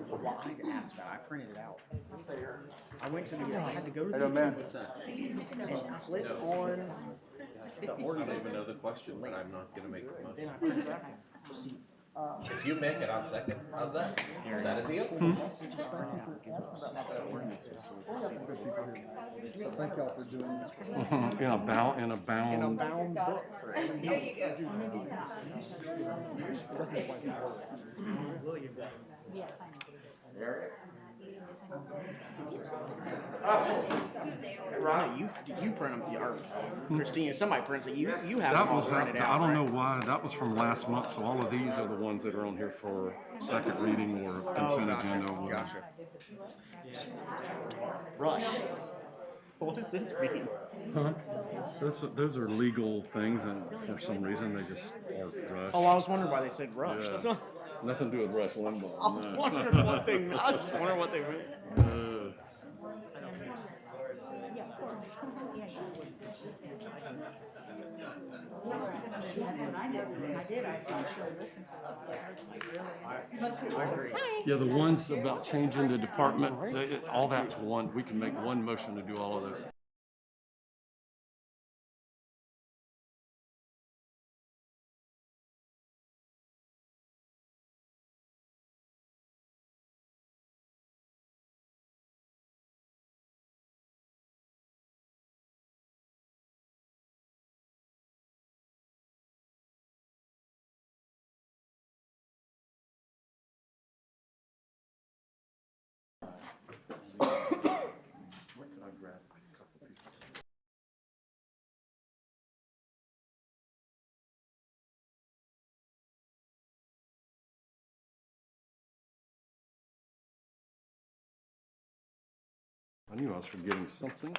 Well, I asked about it. I printed it out. I went to the, I had to go to the, man. and click on the I don't ordinance. even know the question, but I'm not gonna make the Then motion. I printed it out. See, If you make it, I'll second. How's that? Is that a deal? print it out against the ordinances, so we can see what people here. Thank y'all for doing this. In a bound, In a bound book for every. Ronnie, you print them, or Christina, somebody prints it. You have them that all was, printed out. I don't right? know why, that was from last month, so all of these are the ones that are on here for second reading or consent agenda. or whatever. Gotcha. Rush. What does this mean? Huh? Those are legal things, and for some reason, they just are rushed. Oh, I was wondering why they said rush. Yeah. That's what, Nothing to do with Rush Limbaugh. I was wondering what they. I was just wondering what they meant. I agree. Yeah, the ones about changing the department, all that's one, we can make one motion to do all of those. I knew I was forgetting something.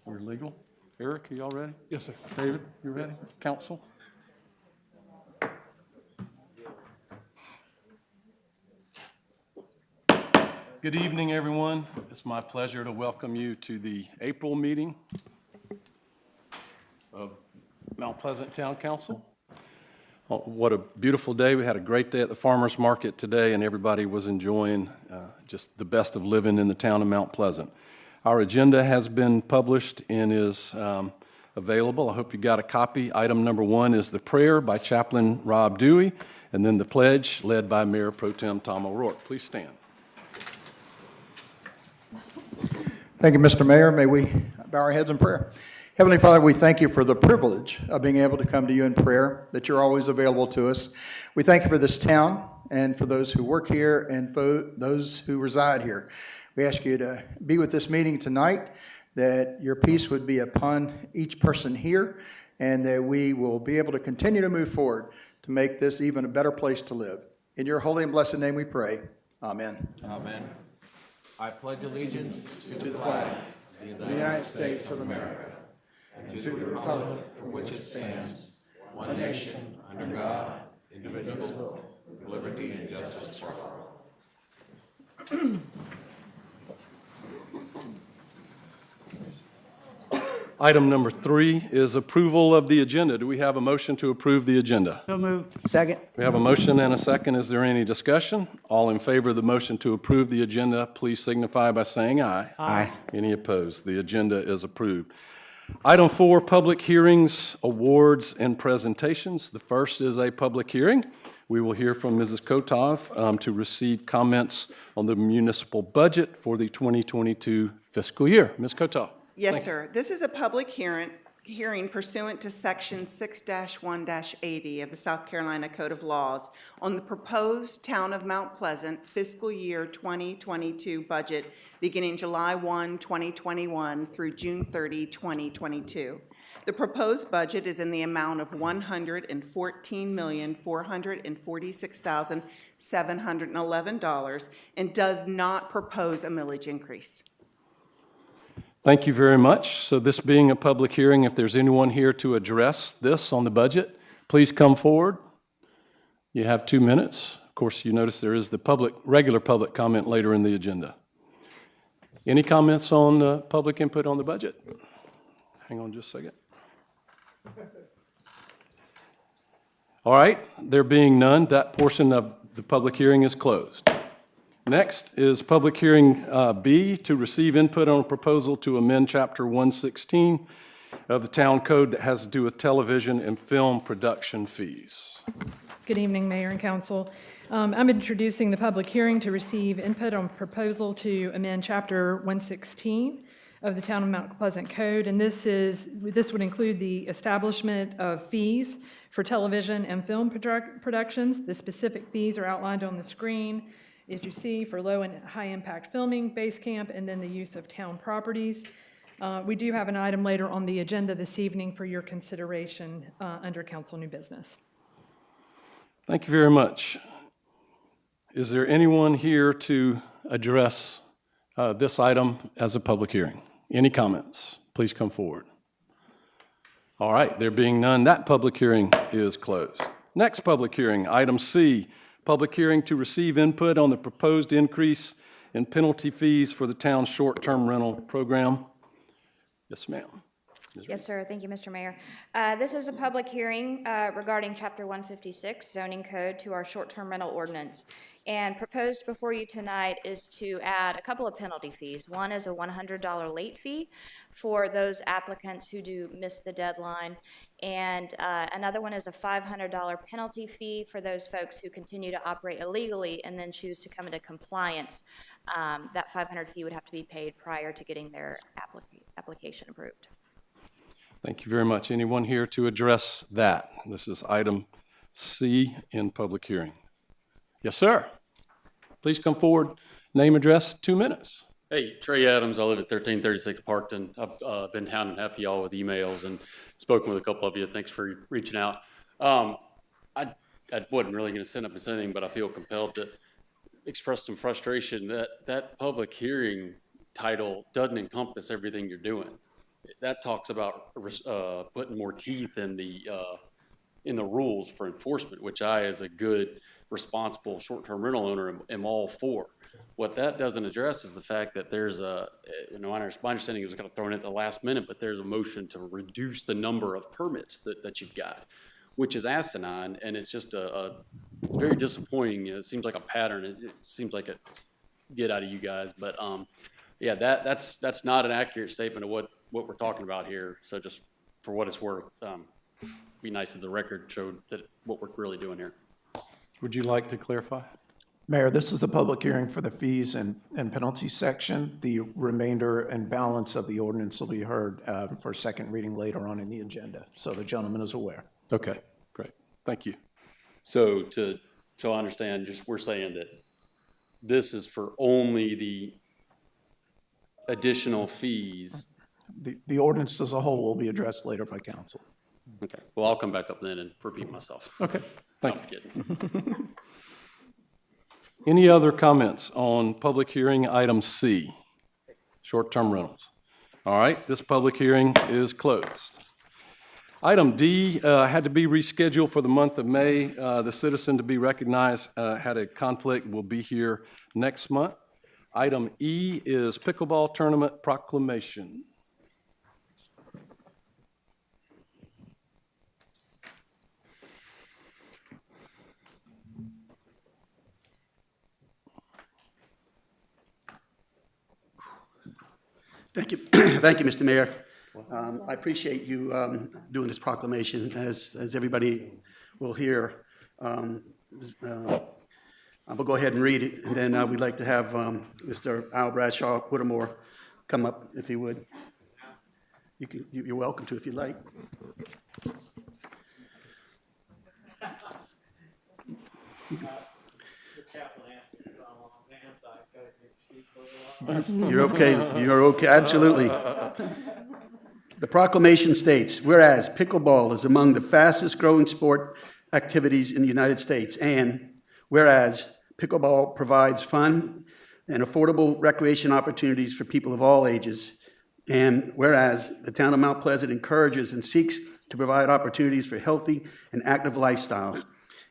We're legal. Eric, are y'all ready? Yes, sir. David, you ready? Council? Good evening, everyone. It's my pleasure to welcome you to the April meeting of Mount Pleasant Town Council. Oh, what a beautiful day. We had a great day at the farmer's market today, and everybody was enjoying just the best of living in the town of Mount Pleasant. Our agenda has been published and is available. I hope you got a copy. Item number 1 is the prayer by Chaplain Rob Dewey, and then the pledge led by Mayor Pro Tem Tom O'Rourke. Please stand. Thank you, Mr. Mayor. May we bow our heads in prayer. Heavenly Father, we thank you for the privilege of being able to come to you in prayer, that you're always available to us. We thank you for this town and for those who work here and for those who reside here. We ask you to be with this meeting tonight, that your peace would be upon each person here, and that we will be able to continue to move forward to make this even a better place to live. In your holy and blessed name we pray. Amen. Amen. I pledge allegiance To the flag of the United States of America, and to the republic for which it stands, one nation, under God, indivisible, with liberty and justice for all. Item number 3 is approval of the agenda. Do we have a motion to approve the agenda? So moved. Second. We have a motion and a second. Is there any discussion? All in favor of the motion to approve the agenda, please signify by saying aye. Aye. Any opposed? The agenda is approved. Item 4, public hearings, awards, and presentations. The first is a public hearing. We will hear from Mrs. Kotov to receive comments on the municipal budget for the 2022 fiscal year. Ms. Kotov. Yes, sir. This is a public hearing hearing pursuant to Section 6-1-80 of the South Carolina Code of Laws on the proposed Town of Mount Pleasant fiscal year 2022 budget beginning July 1, 2021 through June 30, 2022. The proposed budget is in the amount of $114,446,711 and does not propose a millage increase. Thank you very much. So this being a public hearing, if there's anyone here to address this on the budget, please come forward. You have 2 minutes. Of course, you notice there is the regular public comment later in the agenda. Any comments on public input on the budget? Hang on just a second. All right, there being none, that portion of the public hearing is closed. Next is public hearing B, to receive input on a proposal to amend Chapter 116 of the Town Code that has to do with television and film production fees. Good evening, Mayor and Council. I'm introducing the public hearing to receive input on proposal to amend Chapter 116 of the Town of Mount Pleasant Code, and this would include the establishment of fees for television and film productions. The specific fees are outlined on the screen, as you see, for low and high impact filming, base camp, and then the use of town properties. We do have an item later on the agenda this evening for your consideration under council new business. Thank you very much. Is there anyone here to address this item as a public hearing? Any comments? Please come forward. All right, there being none, that public hearing is closed. Next public hearing, item C, public hearing to receive input on the proposed increase in penalty fees for the town's short-term rental program. Yes, ma'am. Yes, sir. Thank you, Mr. Mayor. This is a public hearing regarding Chapter 156 zoning code to our short-term rental ordinance. And proposed before you tonight is to add a couple of penalty fees. One is a $100 late fee for those applicants who do miss the deadline. And another one is a $500 penalty fee for those folks who continue to operate illegally and then choose to come into compliance. That $500 fee would have to be paid prior to getting their application approved. Thank you very much. Anyone here to address that? This is item C in public hearing. Yes, sir. Please come forward. Name, address, 2 minutes. Hey, Trey Adams. I live at 1336 Parkton. I've been hounding half of y'all with emails and spoken with a couple of you. Thanks for reaching out. I wasn't really going to send up and say anything, but I feel compelled to express some frustration that public hearing title doesn't encompass everything you're doing. That talks about putting more teeth in the rules for enforcement, which I, as a good, responsible short-term rental owner, am all for. What that doesn't address is the fact that there's my understanding it was kind of thrown in at the last minute, but there's a motion to reduce the number of permits that you've got, which is asinine, and it's just a very disappointing. It seems like a pattern. It seems like a get out of you guys, but yeah, that's not an accurate statement of what we're talking about here. So just for what it's worth, be nice if the record showed that what we're really doing here. Would you like to clarify? Mayor, this is the public hearing for the fees and penalties section. The remainder and balance of the ordinance will be heard for second reading later on in the agenda. So the gentleman is aware. Okay, great. Thank you. So I understand, we're saying that this is for only the additional fees. The ordinance as a whole will be addressed later by council. Okay, well, I'll come back up then and repeat myself. Okay, thank you. Kidding. Any other comments on public hearing item C, short-term rentals? All right, this public hearing is closed. Item D had to be rescheduled for the month of May. The citizen to be recognized had a conflict, will be here next month. Item E is pickleball tournament proclamation. Thank you. Thank you, Mr. Mayor. I appreciate you doing this proclamation. As everybody will hear, I'm going to go ahead and read it, and then we'd like to have Mr. Al Bradshaw Whittemore come up, if he would. You're welcome to if you'd like. You're okay, you're okay, absolutely. The proclamation states, whereas pickleball is among the fastest growing sport activities in the United States, and whereas pickleball provides fun and affordable recreation opportunities for people of all ages, and whereas the town of Mount Pleasant encourages and seeks to provide opportunities for healthy and active lifestyles,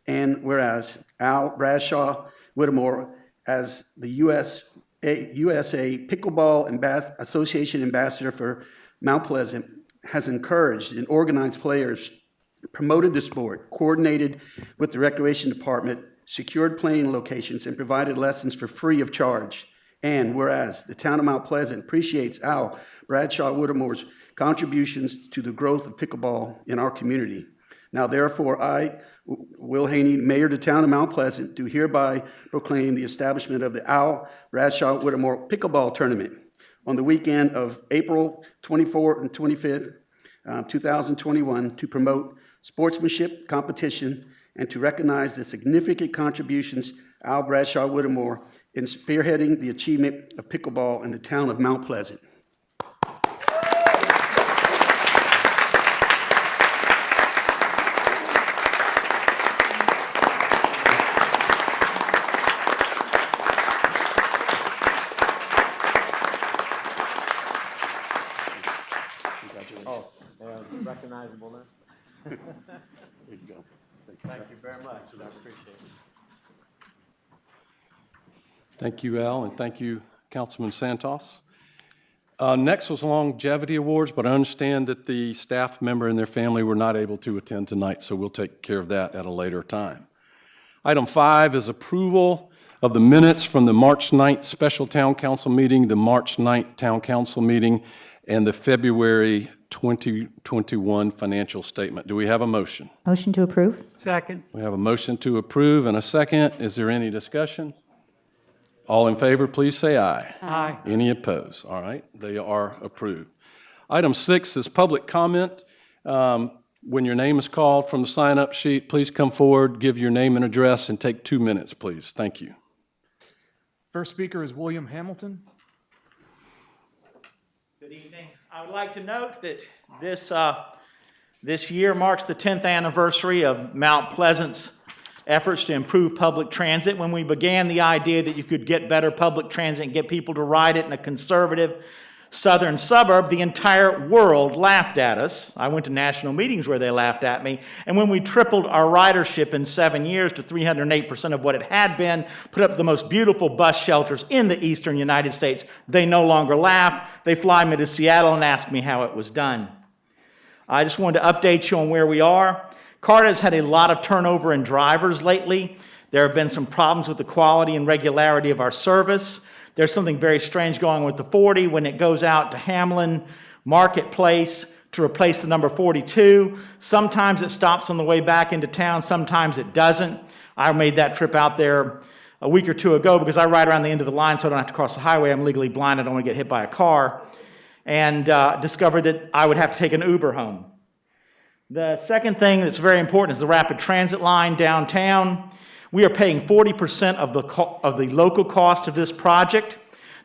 and whereas Al Bradshaw Whittemore, as the USA Pickleball Association Ambassador for Mount Pleasant, has encouraged and organized players, promoted the sport, coordinated with the Recreation Department, secured playing locations, and provided lessons for free of charge. And whereas the town of Mount Pleasant appreciates Al Bradshaw Whittemore's contributions to the growth of pickleball in our community. Now therefore, I, Will Haney, Mayor of the town of Mount Pleasant, do hereby proclaim the establishment of the Al Bradshaw Whittemore Pickleball Tournament on the weekend of April 24th and 25th, 2021, to promote sportsmanship, competition, and to recognize the significant contributions Al Bradshaw Whittemore in spearheading the achievement of pickleball in the town of Mount Pleasant. Recognizable now. Thank you very much. I appreciate it. Thank you, Al, and thank you, Councilman Santos. Next was longevity awards, but I understand that the staff member and their family were not able to attend tonight, so we'll take care of that at a later time. Item 5 is approval of the minutes from the March 9th special town council meeting, the March 9th town council meeting, and the February 2021 financial statement. Do we have a motion? Motion to approve? Second. We have a motion to approve and a second. Is there any discussion? All in favor, please say aye. Aye. Any opposed? All right, they are approved. Item 6 is public comment. When your name is called from the sign-up sheet, please come forward, give your name and address, and take 2 minutes, please. Thank you. First speaker is William Hamilton. Good evening. I would like to note that this year marks the 10th anniversary of Mount Pleasant's efforts to improve public transit. When we began the idea that you could get better public transit and get people to ride it in a conservative southern suburb, the entire world laughed at us. I went to national meetings where they laughed at me. And when we tripled our ridership in 7 years to 308% of what it had been, put up the most beautiful bus shelters in the eastern United States, they no longer laugh. They fly me to Seattle and ask me how it was done. I just wanted to update you on where we are. CARTA has had a lot of turnover in drivers lately. There have been some problems with the quality and regularity of our service. There's something very strange going on with the 40 when it goes out to Hamlin Marketplace to replace the number 42. Sometimes it stops on the way back into town, sometimes it doesn't. I made that trip out there a week or two ago because I ride around the end of the line so I don't have to cross the highway. I'm legally blind, I don't want to get hit by a car. And discovered that I would have to take an Uber home. The second thing that's very important is the rapid transit line downtown. We are paying 40% of the local cost of this project.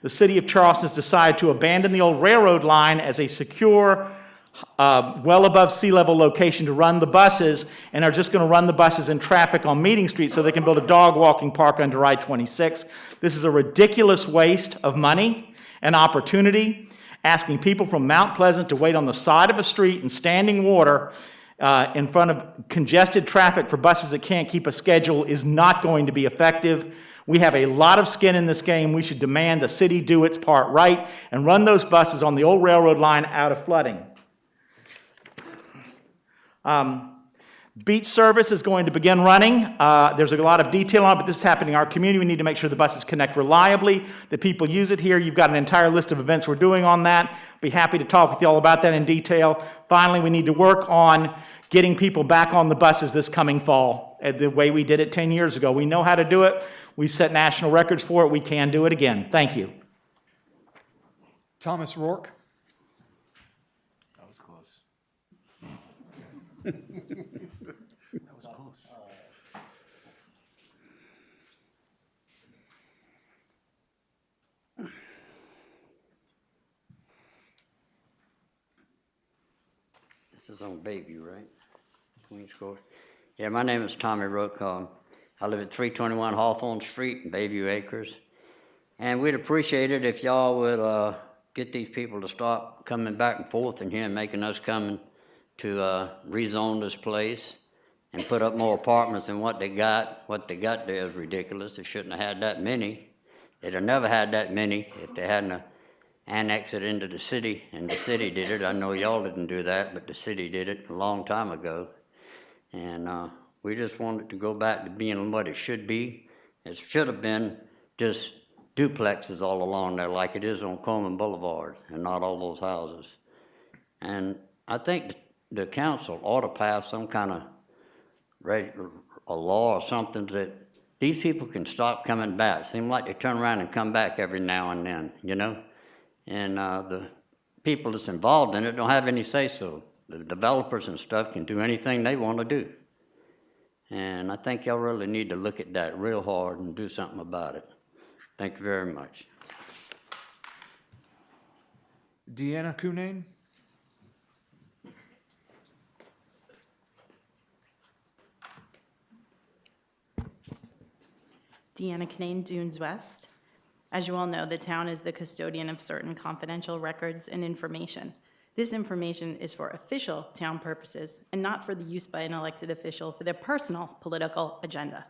The city of Charleston has decided to abandon the old railroad line as a secure, well above sea level location to run the buses, and are just going to run the buses in traffic on Meeting Street so they can build a dog walking park under I-26. This is a ridiculous waste of money and opportunity. Asking people from Mount Pleasant to wait on the side of a street in standing water in front of congested traffic for buses that can't keep a schedule is not going to be effective. We have a lot of skin in this game. We should demand the city do its part right and run those buses on the old railroad line out of flooding. Beach service is going to begin running. There's a lot of detail on it, but this is happening in our community. We need to make sure the buses connect reliably, that people use it here. You've got an entire list of events we're doing on that. Be happy to talk with you all about that in detail. Finally, we need to work on getting people back on the buses this coming fall, the way we did it 10 years ago. We know how to do it. We set national records for it. We can do it again. Thank you. Thomas Rourke. This is on Bayview, right? Queens Court. Yeah, my name is Tommy Rook. I live at 321 Hawthorne Street in Bayview Acres. And we'd appreciate it if y'all would get these people to stop coming back and forth in here and making us come to rezone this place and put up more apartments than what they got. What they got there is ridiculous. They shouldn't have had that many. They'd have never had that many if they hadn't annexed it into the city, and the city did it. I know y'all didn't do that, but the city did it a long time ago. And we just want it to go back to being what it should be. It should have been just duplexes all along there like it is on Coleman Boulevard and not all those houses. And I think the council ought to pass some kind of a law or something that these people can stop coming back. It seems like they turn around and come back every now and then, you know? And the people that's involved in it don't have any say-so. The developers and stuff can do anything they want to do. And I think y'all really need to look at that real hard and do something about it. Thank you very much. Deanna Cunane? Deanna Canane, Dunes West. As you all know, the town is the custodian of certain confidential records and information. This information is for official town purposes and not for the use by an elected official for their personal political agenda.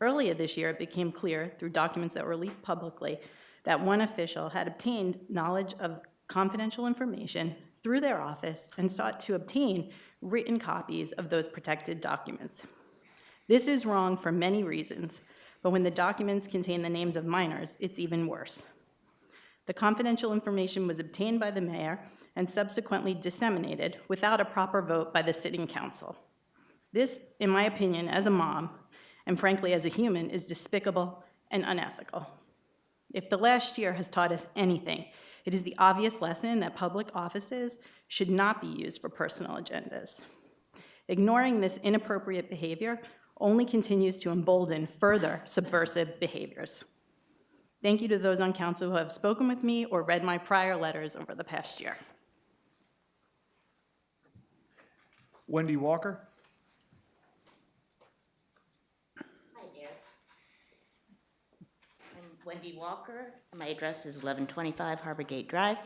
Earlier this year, it became clear through documents that were released publicly that one official had obtained knowledge of confidential information through their office and sought to obtain written copies of those protected documents. This is wrong for many reasons, but when the documents contain the names of minors, it's even worse. The confidential information was obtained by the mayor and subsequently disseminated without a proper vote by the sitting council. This, in my opinion, as a mom, and frankly as a human, is despicable and unethical. If the last year has taught us anything, it is the obvious lesson that public offices should not be used for personal agendas. Ignoring this inappropriate behavior only continues to embolden further subversive behaviors. Thank you to those on council who have spoken with me or read my prior letters over the past year. Wendy Walker? Hi there. I'm Wendy Walker. My address is 1125 Harbor Gate Drive,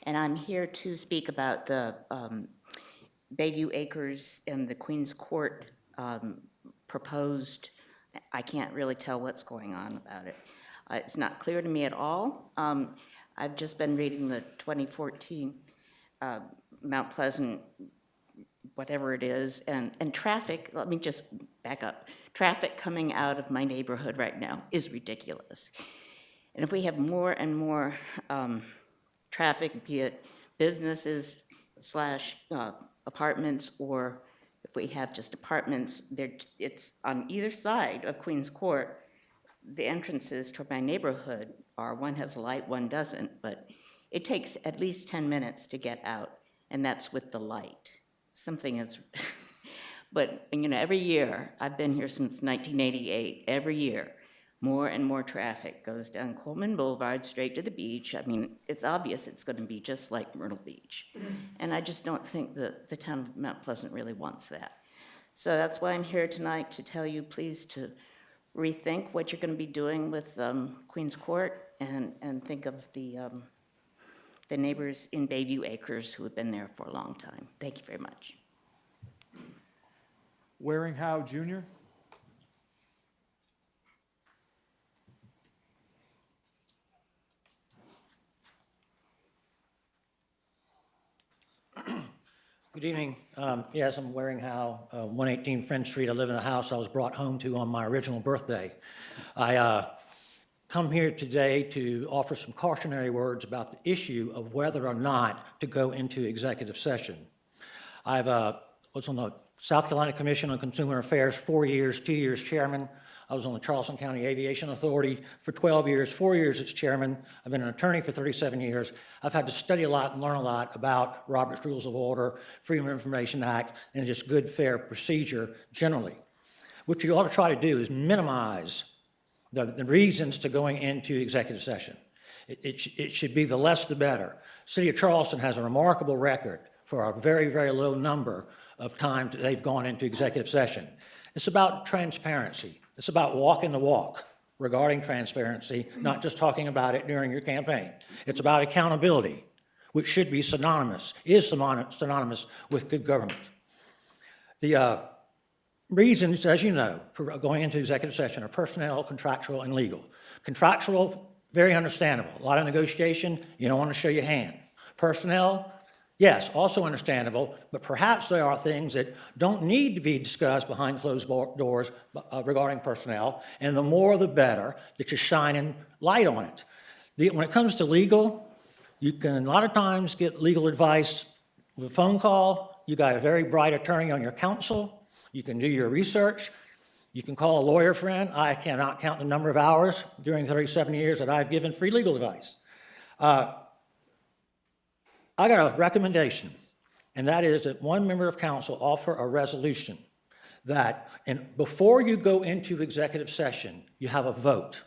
and I'm here to speak about the Bayview Acres and the Queens Court proposed. I can't really tell what's going on about it. It's not clear to me at all. I've just been reading the 2014 Mount Pleasant, whatever it is, and traffic, let me just back up. Traffic coming out of my neighborhood right now is ridiculous. And if we have more and more traffic, be it businesses / apartments, or if we have just apartments, it's on either side of Queens Court. The entrances to my neighborhood are, one has a light, one doesn't, but it takes at least 10 minutes to get out, and that's with the light. Something is, but you know, every year, I've been here since 1988, every year, more and more traffic goes down Coleman Boulevard straight to the beach. I mean, it's obvious it's going to be just like Myrtle Beach. And I just don't think that the town of Mount Pleasant really wants that. So that's why I'm here tonight, to tell you please to rethink what you're going to be doing with Queens Court, and think of the neighbors in Bayview Acres who have been there for a long time. Thank you very much. Waring Howe Jr.? Good evening. Yes, I'm Waring Howe, 118 French Street. I live in the house I was brought home to on my original birthday. I come here today to offer some cautionary words about the issue of whether or not to go into executive session. I was on the South Carolina Commission on Consumer Affairs 4 years, 2 years chairman. I was on the Charleston County Aviation Authority for 12 years, 4 years as chairman. I've been an attorney for 37 years. I've had to study a lot and learn a lot about Robert's Rules of Order, Freedom of Information Act, and just good, fair procedure generally. What you ought to try to do is minimize the reasons to going into executive session. It should be the less the better. City of Charleston has a remarkable record for a very, very low number of times that they've gone into executive session. It's about transparency. It's about walking the walk regarding transparency, not just talking about it during your campaign. It's about accountability, which should be synonymous with good government. The reasons, as you know, for going into executive session are personnel, contractual, and legal. Contractual, very understandable. A lot of negotiation, you don't want to show your hand. Personnel, yes, also understandable, but perhaps there are things that don't need to be discussed behind closed doors regarding personnel, and the more the better that you're shining light on it. When it comes to legal, you can a lot of times get legal advice with a phone call. You got a very bright attorney on your counsel. You can do your research. You can call a lawyer friend. I cannot count the number of hours during 37 years that I've given free legal advice. I got a recommendation, and that is that one member of council offer a resolution that before you go into executive session, you have a vote.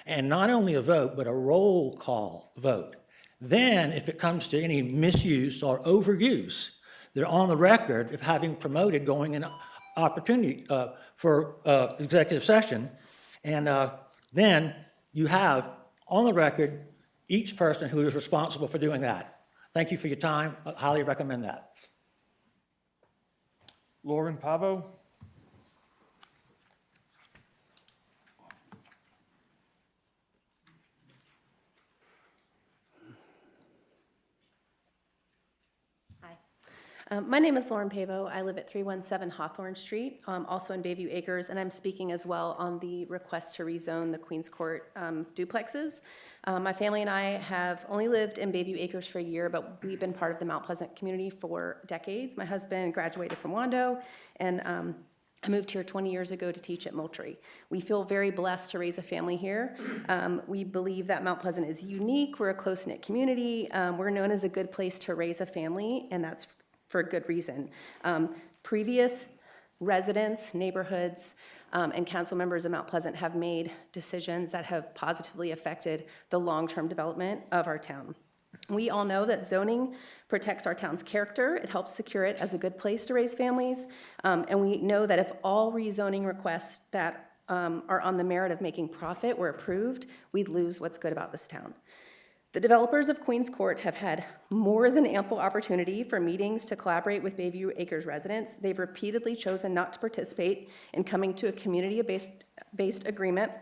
And not only a vote, but a roll call vote. Then, if it comes to any misuse or overuse, they're on the record of having promoted going in opportunity for executive session. And then you have on the record each person who is responsible for doing that. Thank you for your time. I highly recommend that. Lauren Pavo? My name is Lauren Pavo. I live at 317 Hawthorne Street, also in Bayview Acres, and I'm speaking as well on the request to rezone the Queens Court duplexes. My family and I have only lived in Bayview Acres for a year, but we've been part of the Mount Pleasant community for decades. My husband graduated from Wando, and I moved here 20 years ago to teach at Moultrie. We feel very blessed to raise a family here. We believe that Mount Pleasant is unique. We're a close-knit community. We're known as a good place to raise a family, and that's for a good reason. Previous residents, neighborhoods, and council members of Mount Pleasant have made decisions that have positively affected the long-term development of our town. We all know that zoning protects our town's character. It helps secure it as a good place to raise families. And we know that if all rezoning requests that are on the merit of making profit were approved, we'd lose what's good about this town. The developers of Queens Court have had more than ample opportunity for meetings to collaborate with Bayview Acres residents. They've repeatedly chosen not to participate in coming to a community-based agreement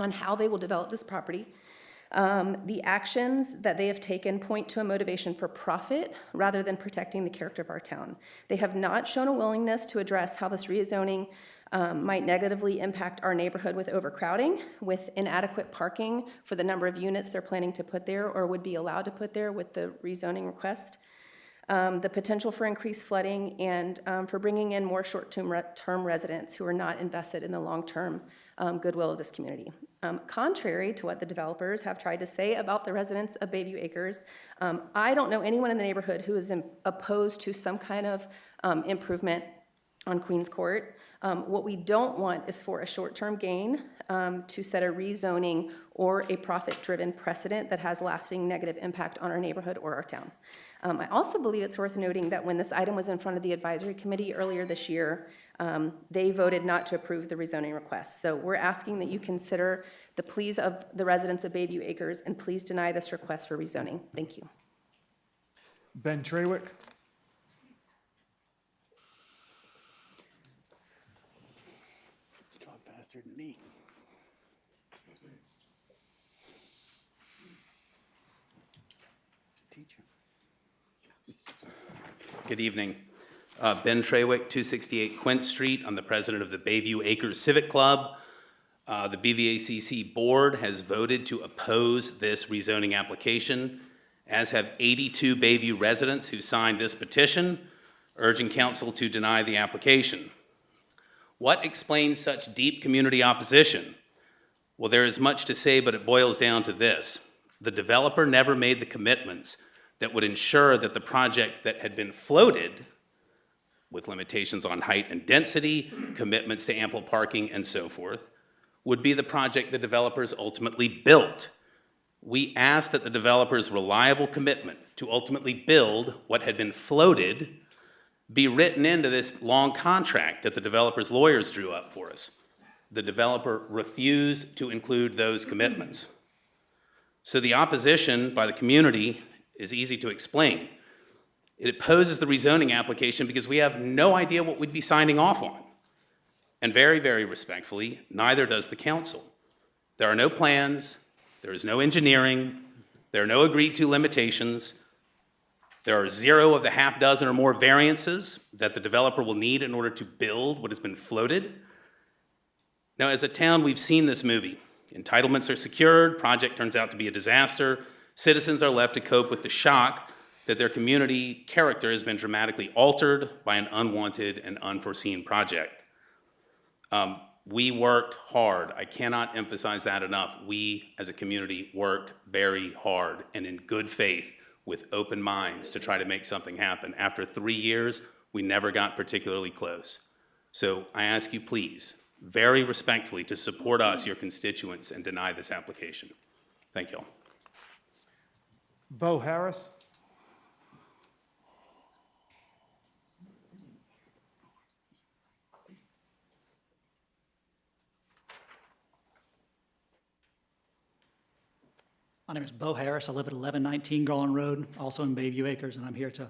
on how they will develop this property. The actions that they have taken point to a motivation for profit rather than protecting the character of our town. They have not shown a willingness to address how this rezoning might negatively impact our neighborhood with overcrowding, with inadequate parking for the number of units they're planning to put there or would be allowed to put there with the rezoning request, the potential for increased flooding, and for bringing in more short-term residents who are not invested in the long-term goodwill of this community. Contrary to what the developers have tried to say about the residents of Bayview Acres, I don't know anyone in the neighborhood who is opposed to some kind of improvement on Queens Court. What we don't want is for a short-term gain to set a rezoning or a profit-driven precedent that has lasting negative impact on our neighborhood or our town. I also believe it's worth noting that when this item was in front of the advisory committee earlier this year, they voted not to approve the rezoning request. So we're asking that you consider the pleas of the residents of Bayview Acres and please deny this request for rezoning. Thank you. Ben Trawick? Faster than me. Good evening. Ben Trawick, 268 Quint Street. I'm the president of the Bayview Acres Civic Club. The BVACC board has voted to oppose this rezoning application, as have 82 Bayview residents who signed this petition, urging council to deny the application. What explains such deep community opposition? Well, there is much to say, but it boils down to this. The developer never made the commitments that would ensure that the project that had been floated, with limitations on height and density, commitments to ample parking, and so forth, would be the project the developers ultimately built. we asked that the developer's reliable commitment to ultimately build what had been floated be written into this long contract that the developer's lawyers drew up for us. The developer refused to include those commitments. So the opposition by the community is easy to explain. It opposes the rezoning application because we have no idea what we'd be signing off on. And very, very respectfully, neither does the council. There are no plans, there is no engineering, there are no agreed to limitations. There are 0 of the half dozen or more variances that the developer will need in order to build what has been floated. Now, as a town, we've seen this movie. Entitlements are secured, project turns out to be a disaster, citizens are left to cope with the shock that their community character has been dramatically altered by an unwanted and unforeseen project. We worked hard. I cannot emphasize that enough. We, as a community, worked very hard and in good faith with open minds to try to make something happen. After 3 years, we never got particularly close. So I ask you, please, very respectfully, to support us, your constituents, and deny this application. Thank you all. Bo Harris. My name is Bo Harris. I live at 1119 Garland Road, also in Bayview Acres, and I'm here to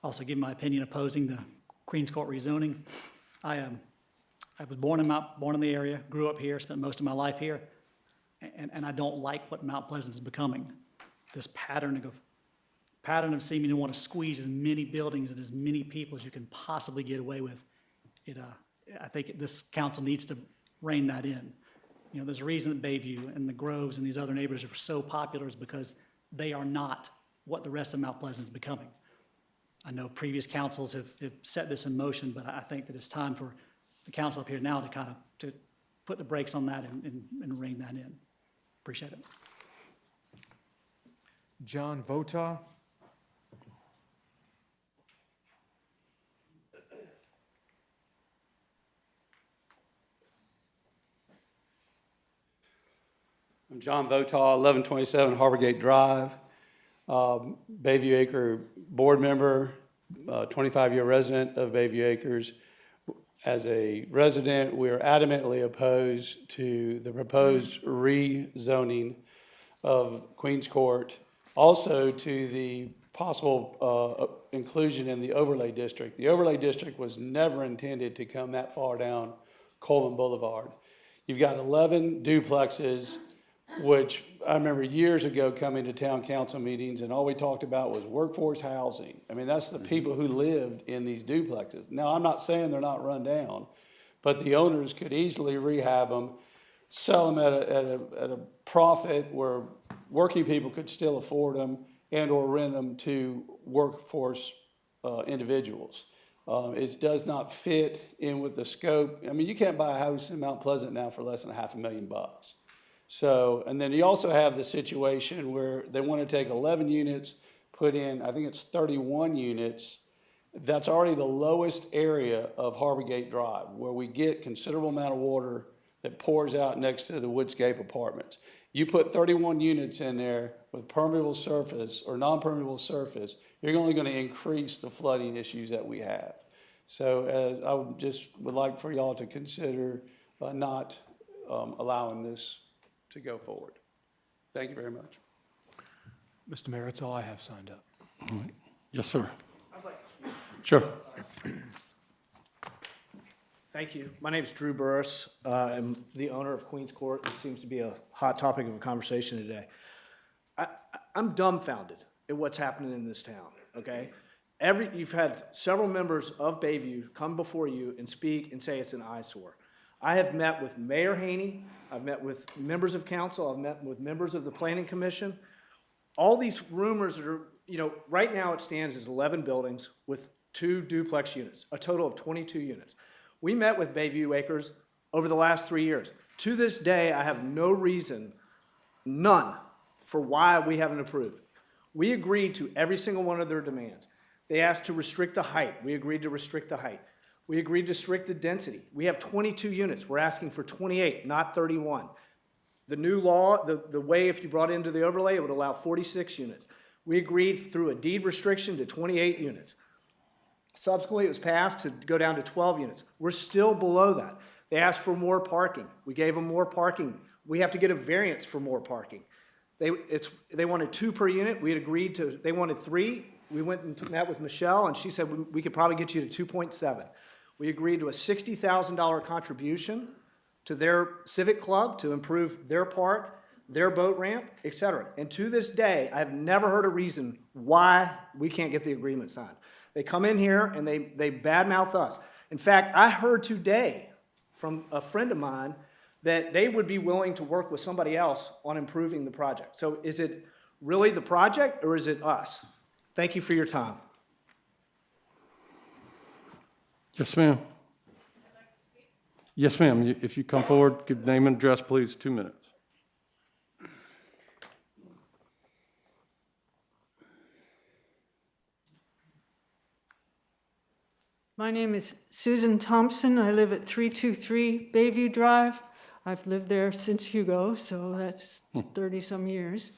also give my opinion opposing the Queens Court rezoning. I was born in the area, grew up here, spent most of my life here, and I don't like what Mount Pleasant is becoming. This pattern of seeming to want to squeeze as many buildings and as many people as you can possibly get away with. I think this council needs to rein that in. You know, there's a reason that Bayview and the Groves and these other neighborhoods are so popular is because they are not what the rest of Mount Pleasant is becoming. I know previous councils have set this in motion, but I think that it's time for the council up here now to kind of to put the brakes on that and rein that in. Appreciate it. John Votaw. I'm John Votaw, 1127 Harborgate Drive, Bayview Acre board member, 25-year resident of Bayview Acres. As a resident, we are adamantly opposed to the proposed rezoning of Queens Court, also to the possible inclusion in the overlay district. The overlay district was never intended to come that far down Coleman Boulevard. You've got 11 duplexes, which I remember years ago coming to town council meetings, and all we talked about was workforce housing. I mean, that's the people who lived in these duplexes. Now, I'm not saying they're not run down, but the owners could easily rehab them, sell them at a profit where working people could still afford them, and or rent them to workforce individuals. It does not fit in with the scope. I mean, you can't buy a house in Mount Pleasant now for less than $500,000. So, and then you also have the situation where they want to take 11 units, put in, I think it's 31 units. That's already the lowest area of Harborgate Drive, where we get considerable amount of water that pours out next to the Woodscape apartments. You put 31 units in there with permeable surface or non-permeable surface, you're only going to increase the flooding issues that we have. So as I would like for y'all to consider not allowing this to go forward. Thank you very much. Mr. Mayor, that's all I have signed up. All right. Yes, sir. Sure. Thank you. My name is Drew Burris. I'm the owner of Queens Court. It seems to be a hot topic of conversation today. I'm dumbfounded at what's happening in this town, okay? You've had several members of Bayview come before you and speak and say it's an eyesore. I have met with Mayor Haney, I've met with members of council, I've met with members of the Planning Commission. All these rumors that are, right now it stands as 11 buildings with 2 duplex units, a total of 22 units. We met with Bayview Acres over the last 3 years. To this day, I have no reason, none, for why we haven't approved. We agreed to every single one of their demands. They asked to restrict the height. We agreed to restrict the height. We agreed to restrict the density. We have 22 units. We're asking for 28, not 31. The new law, the way if you brought it into the overlay, it would allow 46 units. We agreed through a deed restriction to 28 units. Subsequently, it was passed to go down to 12 units. We're still below that. They asked for more parking. We gave them more parking. We have to get a variance for more parking. They wanted 2 per unit. We had agreed to, they wanted 3. We went and met with Michelle, and she said we could probably get you to 2.7. We agreed to a $60,000 contribution to their civic club to improve their park, their boat ramp, et cetera. And to this day, I've never heard a reason why we can't get the agreement signed. They come in here and they badmouth us. In fact, I heard today from a friend of mine that they would be willing to work with somebody else on improving the project. So is it really the project or is it us? Thank you for your time. Yes, ma'am. Yes, ma'am. If you come forward, give name and address, please. 2 minutes. My name is Susan Thompson. I live at 323 Bayview Drive. I've lived there since Hugo, so that's 30-some years.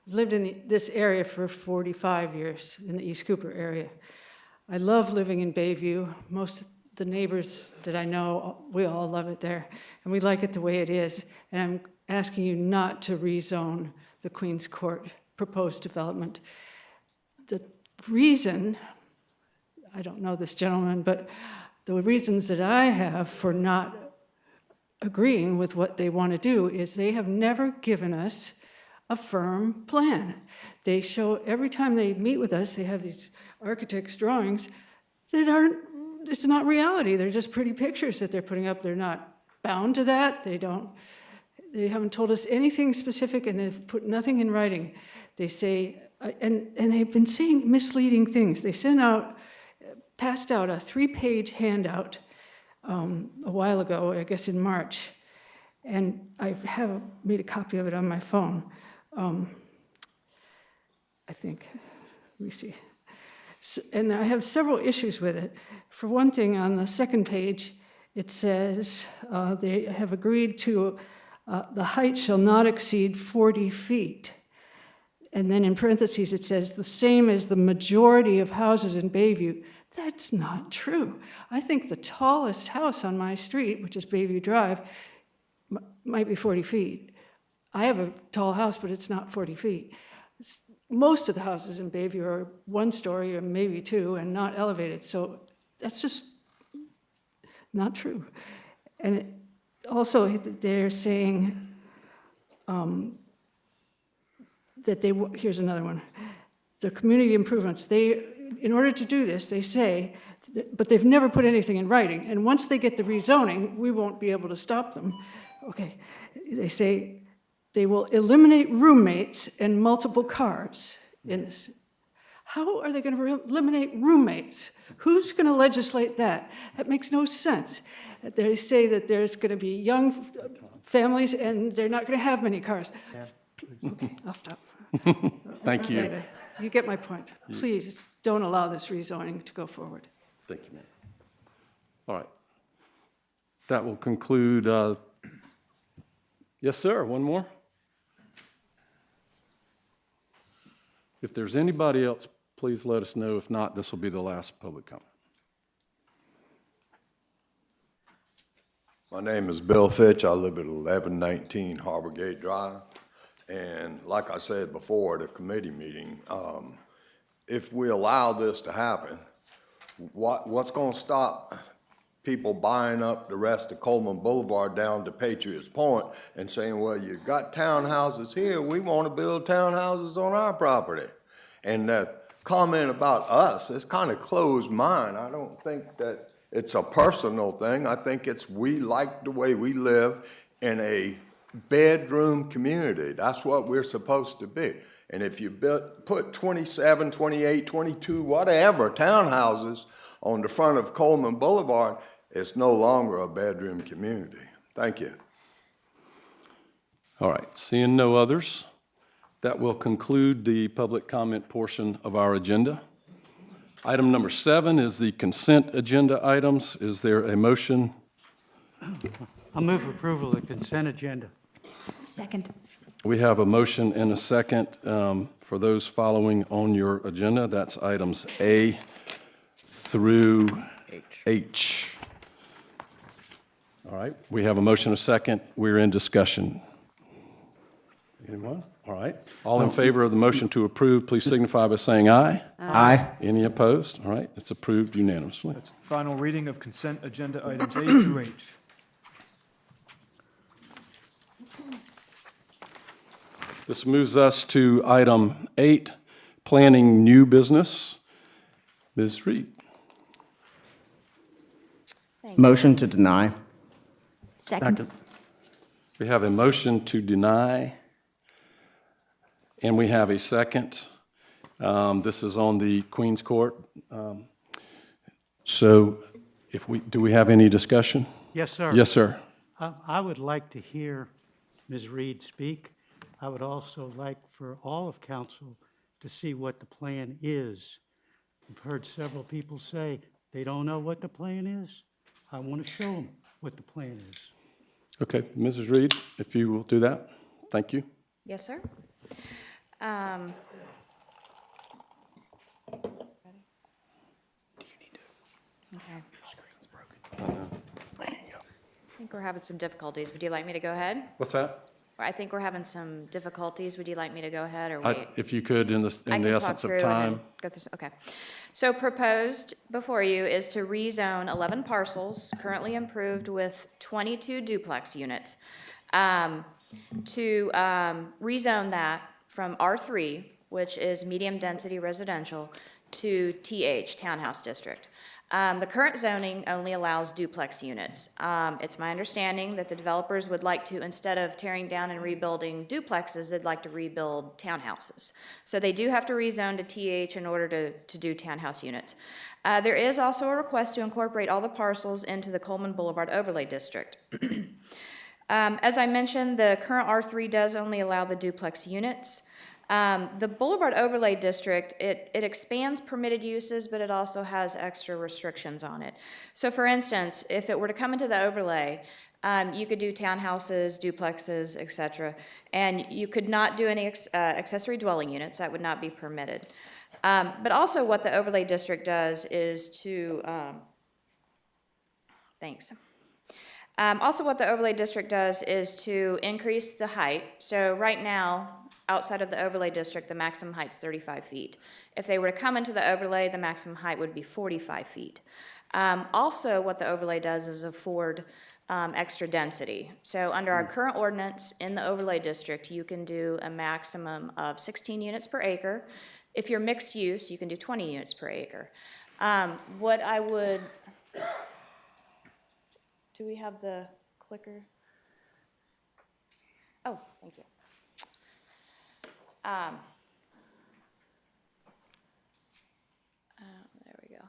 I've lived in this area for 45 years, in the East Cooper area. I love living in Bayview. Most of the neighbors that I know, we all love it there, and we like it the way it is. And I'm asking you not to rezone the Queens Court proposed development. The reason, I don't know this gentleman, but the reasons that I have for not agreeing with what they want to do is they have never given us a firm plan. They show, every time they meet with us, they have these architect's drawings that aren't, it's not reality. They're just pretty pictures that they're putting up. They're not bound to that. They haven't told us anything specific, and they've put nothing in writing. They say, and they've been saying misleading things. They passed out a 3-page handout a while ago, I guess in March, and I have made a copy of it on my phone. I think, let me see. And I have several issues with it. For one thing, on the second page, it says they have agreed to the height shall not exceed 40 feet. And then in parentheses, it says the same as the majority of houses in Bayview. That's not true. I think the tallest house on my street, which is Bayview Drive, might be 40 feet. I have a tall house, but it's not 40 feet. Most of the houses in Bayview are 1 story or maybe 2 and not elevated, so that's just not true. And also, they're saying that here's another one. The community improvements, in order to do this, they say, but they've never put anything in writing, and once they get the rezoning, we won't be able to stop them. Okay, they say they will eliminate roommates and multiple cars in this. How are they going to eliminate roommates? Who's going to legislate that? That makes no sense. They say that there's going to be young families and they're not going to have many cars. Okay, I'll stop. Thank you. Anyway, you get my point. Please don't allow this rezoning to go forward. Thank you, ma'am. All right. That will conclude. Yes, sir. One more. If there's anybody else, please let us know. If not, this will be the last public comment. My name is Bill Fitch. I live at 1119 Harbor Gate Drive. And like I said before at a committee meeting, if we allow this to happen, what's going to stop people buying up the rest of Coleman Boulevard down to Patriots Point and saying, well, you've got townhouses here, we want to build townhouses on our property? And that comment about us is kind of closed mind. I don't think that it's a personal thing. I think it's we like the way we live in a bedroom community. That's what we're supposed to be. And if you put 27, 28, 22, whatever townhouses on the front of Coleman Boulevard, it's no longer a bedroom community. Thank you. All right, seeing no others, that will conclude the public comment portion of our agenda. Item number 7 is the consent agenda items. Is there a motion? I move approval of the consent agenda. Second. We have a motion and a second. For those following on your agenda, that's items A through H. All right, we have a motion and a second. We're in discussion. Anyone? All right. All in favor of the motion to approve, please signify by saying aye. Aye. Any opposed? All right, it's approved unanimously. That's final reading of consent agenda items A through H. This moves us to item 8, planning new business. Ms. Reed. Motion to deny. Second. We have a motion to deny, and we have a second. This is on the Queens Court. So do we have any discussion? Yes, sir. Yes, sir. I would like to hear Ms. Reed speak. I would also like for all of council to see what the plan is. I've heard several people say they don't know what the plan is. I want to show them what the plan is. Okay, Mrs. Reed, if you will do that. Thank you. Yes, sir. Okay. I think we're having some difficulties. Would you like me to go ahead? What's that? I think we're having some difficulties. Would you like me to go ahead or wait? If you could, in the essence of time. Go through, okay. So proposed before you is to rezone 11 parcels currently improved with 22 duplex units. To rezone that from R3, which is medium density residential, to TH, Townhouse District. The current zoning only allows duplex units. It's my understanding that the developers would like to, instead of tearing down and rebuilding duplexes, they'd like to rebuild townhouses. So they do have to rezone to TH in order to do townhouse units. There is also a request to incorporate all the parcels into the Coleman Boulevard Overlay District. As I mentioned, the current R3 does only allow the duplex units. The Boulevard Overlay District, it expands permitted uses, but it also has extra restrictions on it. So for instance, if it were to come into the overlay, you could do townhouses, duplexes, et cetera, and you could not do any accessory dwelling units. That would not be permitted. But also what the overlay district does is to, also what the overlay district does is to increase the height. So right now, outside of the overlay district, the maximum height's 35 feet. If they were to come into the overlay, the maximum height would be 45 feet. Also, what the overlay does is afford extra density. So under our current ordinance in the overlay district, you can do a maximum of 16 units per acre. If you're mixed use, you can do 20 units per acre. What I would, do we have the clicker? Oh, thank you. There we go.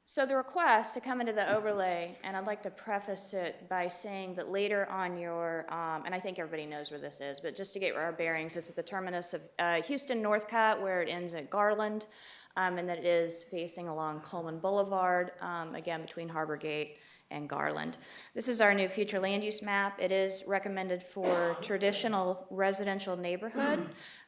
So the request to come into the overlay, and I'd like to preface it by saying that later on your, and I think everybody knows where this is, but just to get our bearings, it's at the terminus of Houston Northcutt, where it ends at Garland, and that it is facing along Coleman Boulevard, again between Harbor Gate and Garland. This is our new future land use map. It is recommended for traditional residential neighborhood.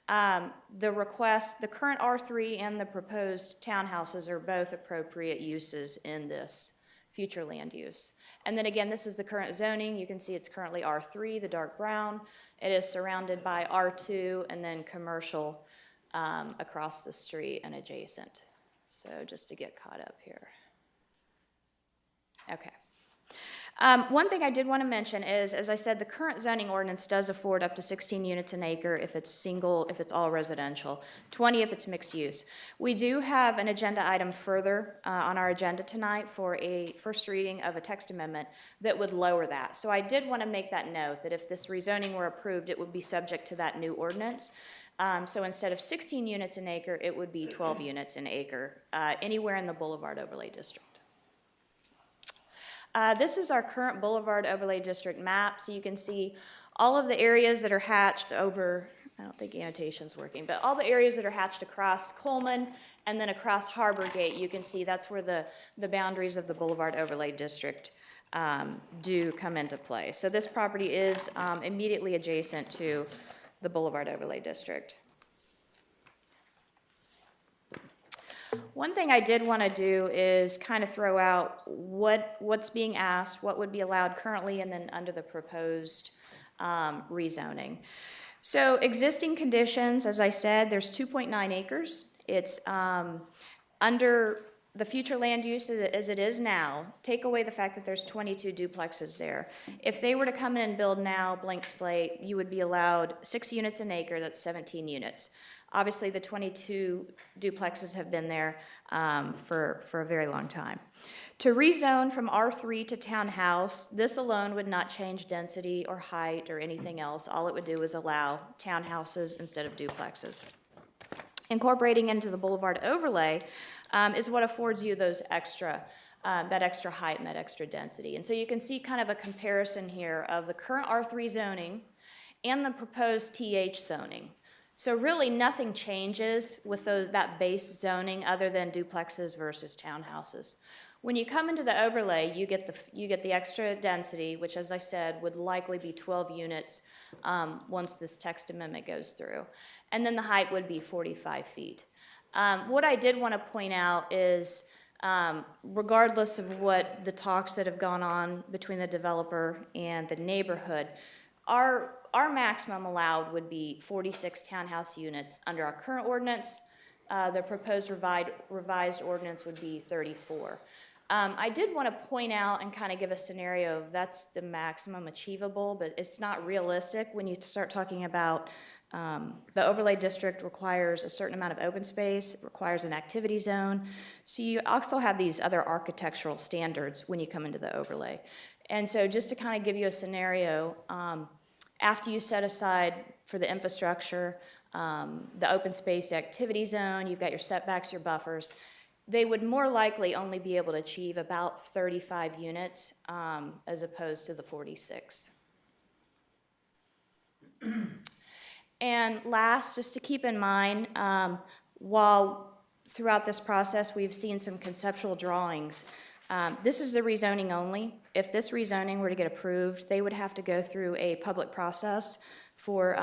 The request, the current R3 and the proposed townhouses are both appropriate uses in this future land use. And then again, this is the current zoning. You can see it's currently R3, the dark brown. It is surrounded by R2 and then commercial across the street and adjacent. So just to get caught up here. Okay. One thing I did want to mention is, as I said, the current zoning ordinance does afford up to 16 units an acre if it's single, if it's all residential, 20 if it's mixed use. We do have an agenda item further on our agenda tonight for a first reading of a text amendment that would lower that. So I did want to make that note that if this rezoning were approved, it would be subject to that new ordinance. So instead of 16 units an acre, it would be 12 units an acre anywhere in the Boulevard Overlay District. This is our current Boulevard Overlay District map, so you can see all of the areas that are hatched over, I don't think annotation's working, but all the areas that are hatched across Coleman and then across Harbor Gate, you can see that's where the boundaries of the Boulevard Overlay District do come into play. So this property is immediately adjacent to the Boulevard Overlay District. One thing I did want to do is kind of throw out what's being asked, what would be allowed currently, and then under the proposed rezoning. So existing conditions, as I said, there's 2.9 acres. It's under the future land use as it is now. Take away the fact that there's 22 duplexes there. If they were to come in and build now, blank slate, you would be allowed 6 units an acre, that's 17 units. Obviously, the 22 duplexes have been there for a very long time. To rezone from R3 to townhouse, this alone would not change density or height or anything else. All it would do is allow townhouses instead of duplexes. Incorporating into the Boulevard overlay is what affords you those that extra height and that extra density. And so you can see kind of a comparison here of the current R3 zoning and the proposed TH zoning. So really nothing changes with that base zoning other than duplexes versus townhouses. When you come into the overlay, you get the extra density, which, as I said, would likely be 12 units once this text amendment goes through. And then the height would be 45 feet. What I did want to point out is, regardless of what the talks that have gone on between the developer and the neighborhood, our maximum allowed would be 46 townhouse units under our current ordinance. The proposed revised ordinance would be 34. I did want to point out and kind of give a scenario of that's the maximum achievable, but it's not realistic when you start talking about the overlay district requires a certain amount of open space, requires an activity zone. So you also have these other architectural standards when you come into the overlay. And so just to kind of give you a scenario, after you set aside for the infrastructure, the open space activity zone, you've got your setbacks, your buffers, they would more likely only be able to achieve about 35 units as opposed to the 46. And last, just to keep in mind, while throughout this process we've seen some conceptual drawings, this is the rezoning only. If this rezoning were to get approved, they would have to go through a public process for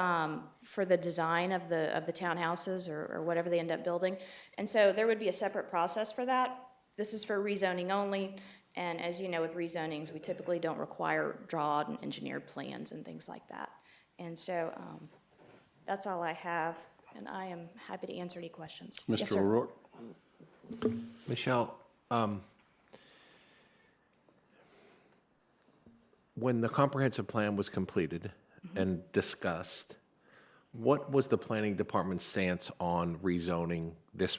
the design of the townhouses or whatever they end up building. And so there would be a separate process for that. This is for rezoning only. And as you know, with rezonings, we typically don't require drawn and engineered plans and things like that. And so that's all I have, and I am happy to answer any questions. Yes, Mr. sir. O'Rourke? Michelle, when the comprehensive plan was completed and discussed, what was the planning department's stance on rezoning this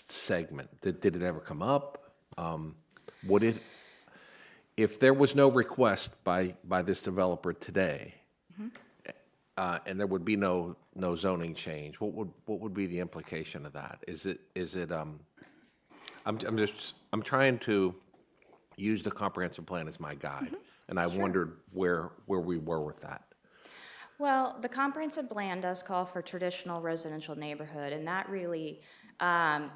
segment? Did it ever come up? Would it, if there was no request by this developer today, and there would be no zoning change, what would be the implication of that? I'm trying to use the comprehensive plan as my guide, and I wondered where we were with that. Well, the comprehensive plan does call for traditional residential neighborhood, and that really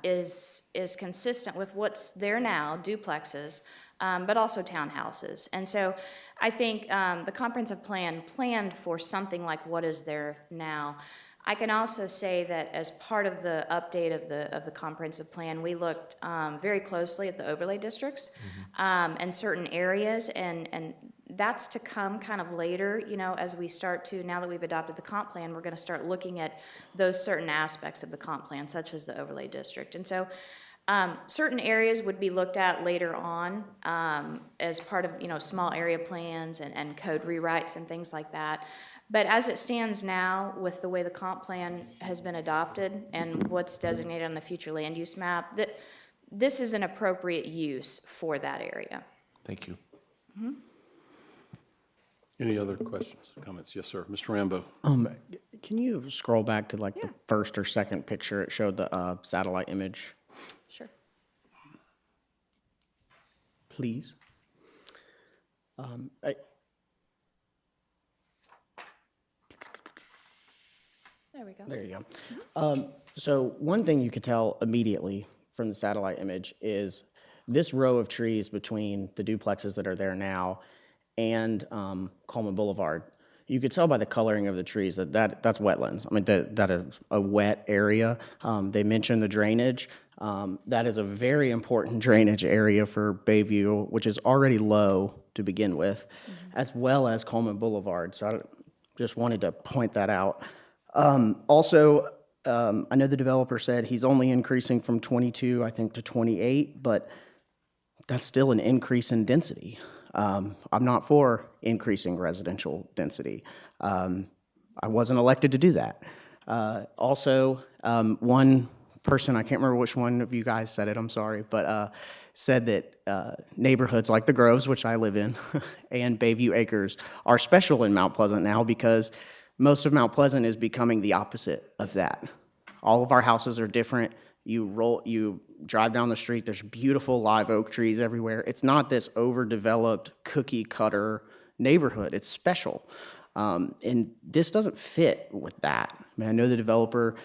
is consistent with what's there now, duplexes, but also townhouses. And so I think the comprehensive plan planned for something like what is there now. I can also say that as part of the update of the comprehensive plan, we looked very closely at the overlay districts and certain areas, and that's to come kind of later, as we start to, now that we've adopted the comp plan, we're going to start looking at those certain aspects of the comp plan, such as the overlay district. And so certain areas would be looked at later on as part of, small area plans and code rewrites and things like that. But as it stands now, with the way the comp plan has been adopted and what's designated on the future land use map, this is an appropriate use for that area. Thank you. Any other questions, comments? Yes, sir. Mr. Rambo? Can you scroll back to the first or second picture? It showed the satellite image. Sure. Please. There we go. There you go. So one thing you could tell immediately from the satellite image is this row of trees between the duplexes that are there now and Coleman Boulevard, you could tell by the coloring of the trees that's wetlands. I mean, that is a wet area. They mentioned the drainage. That is a very important drainage area for Bayview, which is already low to begin with, as well as Coleman Boulevard. So I just wanted to point that out. Also, I know the developer said he's only increasing from 22, I think, to 28, but that's still an increase in density. I'm not for increasing residential density. I wasn't elected to do that. Also, one person, I can't remember which one of you guys said it, I'm sorry, but said that neighborhoods like the Groves, which I live in, and Bayview Acres are special in Mount Pleasant now because most of Mount Pleasant is becoming the opposite of that. All of our houses are different. You drive down the street, there's beautiful live oak trees everywhere. It's not this overdeveloped cookie cutter neighborhood. It's special. And this doesn't fit with that. I mean, I know the developer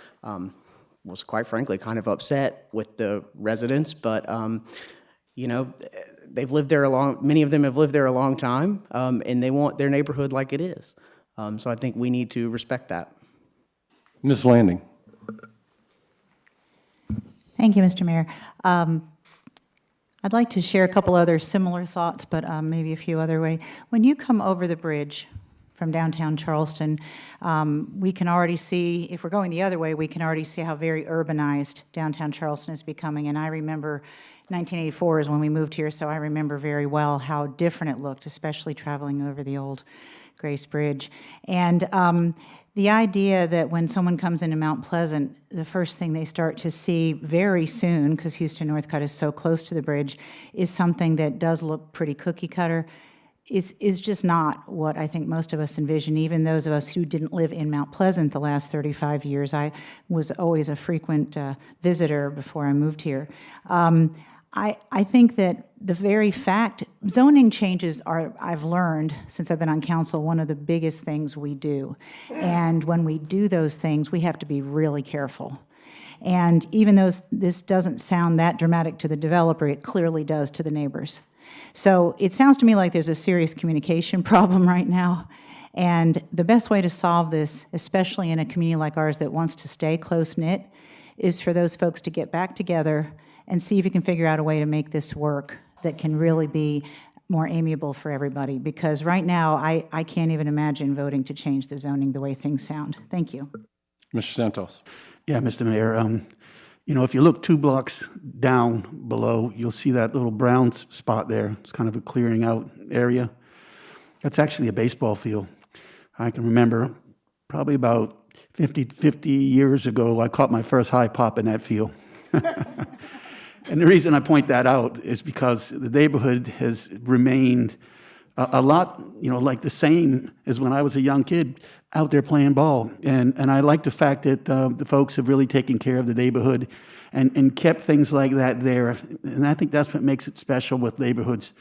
was quite frankly kind of upset with the residents, but you know, they've lived there many of them have lived there a long time, and they want their neighborhood like it is. So I think we need to respect that. Ms. Landing. Thank you, Mr. Mayor. I'd like to share a couple other similar thoughts, but maybe a few other way. When you come over the bridge from downtown Charleston, we can already see, if we're going the other way, we can already see how very urbanized downtown Charleston is becoming. And I remember 1984 is when we moved here, so I remember very well how different it looked, especially traveling over the old Grace Bridge. And the idea that when someone comes into Mount Pleasant, the first thing they start to see very soon, because Houston Northcutt is so close to the bridge, is something that does look pretty cookie cutter, is just not what I think most of us envision. Even those of us who didn't live in Mount Pleasant the last 35 years, I was always a frequent visitor before I moved here. I think that the very fact, zoning changes are, I've learned since I've been on council, one of the biggest things we do. And when we do those things, we have to be really careful. And even though this doesn't sound that dramatic to the developer, it clearly does to the neighbors. So it sounds to me like there's a serious communication problem right now. And the best way to solve this, especially in a community like ours that wants to stay close-knit, is for those folks to get back together and see if you can figure out a way to make this work that can really be more amiable for everybody. Because right now, I can't even imagine voting to change the zoning the way things sound. Thank you. Mr. Santos. Yeah, Mr. Mayor, you know, if you look 2 blocks down below, you'll see that little brown spot there. It's kind of a clearing out area. That's actually a baseball field. I can remember probably about 50 years ago, I caught my first high pop in that field. And the reason I point that out is because the neighborhood has remained a lot, you know, like the same as when I was a young kid out there playing ball. And I like the fact that the folks have really taken care of the neighborhood and kept things like that there. And I think that's what makes it special with neighborhoods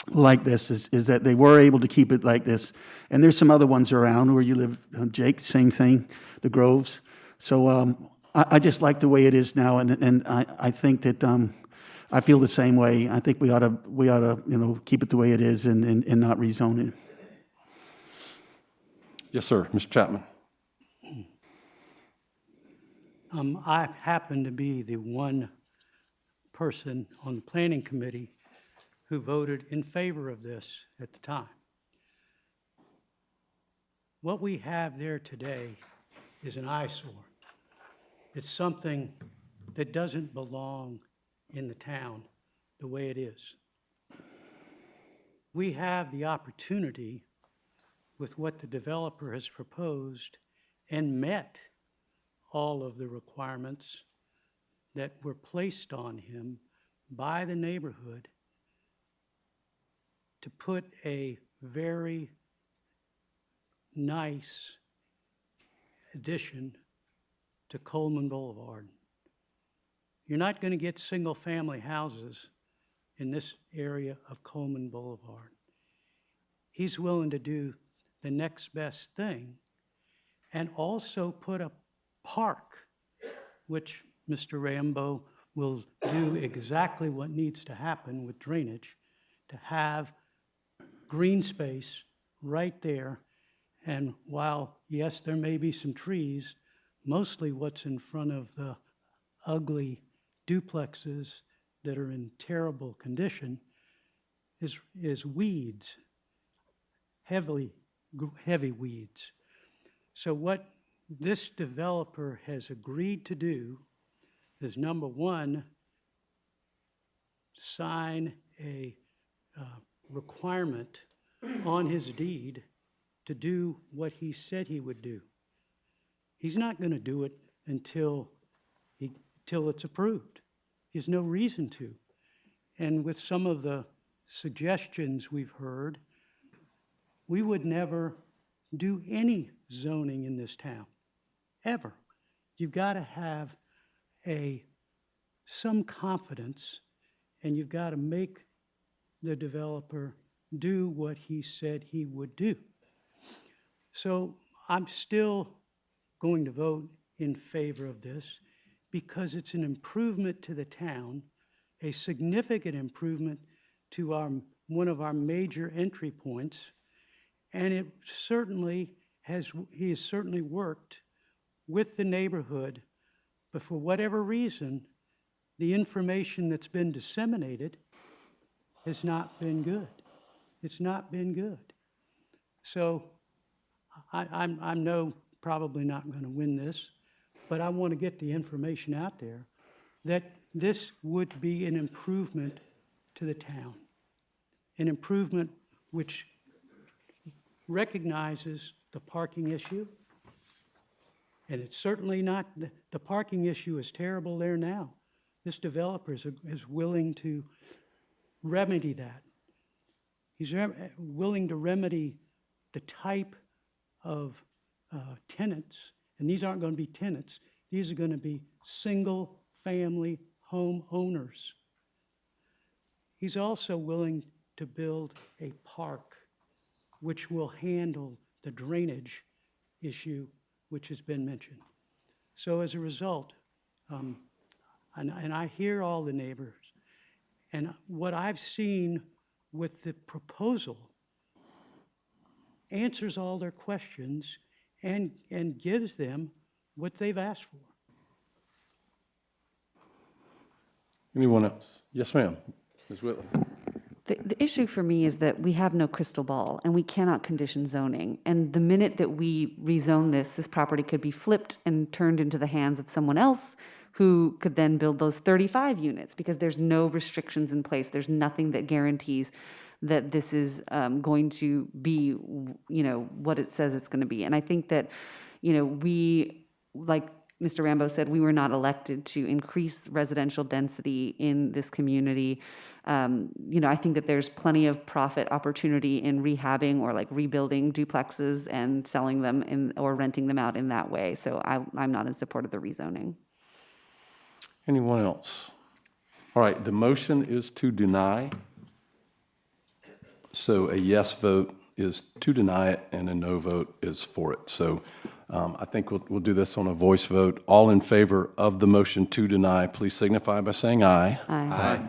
like this, is that they were able to keep it like this. And there's some other ones around where you live, Jake, same thing, the Groves. So I just like the way it is now, and I think that I feel the same way. I think we ought to you know, keep it the way it is and not rezone it. Yes, sir. Mr. Chapman. I happen to be the one person on the planning committee who voted in favor of this at the time. What we have there today is an eyesore. It's something that doesn't belong in the town the way it is. We have the opportunity with what the developer has proposed and met all of the requirements that were placed on him by the neighborhood to put a very nice addition to Coleman Boulevard. You're not going to get single-family houses in this area of Coleman Boulevard. He's willing to do the next best thing and also put a park, which Mr. Rambo will do exactly what needs to happen with drainage, to have green space right there. And while, yes, there may be some trees, mostly what's in front of the ugly duplexes that are in terrible condition is weeds, heavy weeds. So what this developer has agreed to do is, number one, sign a requirement on his deed to do what he said he would do. He's not going to do it until it's approved. He has no reason to. And with some of the suggestions we've heard, we would never do any zoning in this town, ever. You've got to have some confidence, and you've got to make the developer do what he said he would do. So I'm still going to vote in favor of this because it's an improvement to the town, a significant improvement to one of our major entry points, and he has certainly worked with the neighborhood, but for whatever reason, the information that's been disseminated has not been good. It's not been good. So I'm probably not going to win this, but I want to get the information out there that this would be an improvement to the town, an improvement which recognizes the parking issue, and it's certainly not, the parking issue is terrible there now. This developer is willing to remedy that. He's willing to remedy the type of tenants, and these aren't going to be tenants. These are going to be single-family home owners. He's also willing to build a park which will handle the drainage issue which has been mentioned. So as a result, and I hear all the neighbors, and what I've seen with the proposal answers all their questions and gives them what they've asked for. Anyone else? Yes, ma'am. Ms. Whitley. The issue for me is that we have no crystal ball and we cannot condition zoning. And the minute that we rezone this property could be flipped and turned into the hands of someone else who could then build those 35 units because there's no restrictions in place. There's nothing that guarantees that this is going to be, what it says it's going to be. And I think that, we, like Mr. Rambo said, we were not elected to increase residential density in this community. I think that there's plenty of profit opportunity in rehabbing or like rebuilding duplexes and selling them or renting them out in that way. So I'm not in support of the rezoning. Anyone else? All right, the motion is to deny. So a yes vote is to deny it and a no vote is for it. So I think we'll do this on a voice vote. All in favor of the motion to deny, please signify by saying aye. Aye.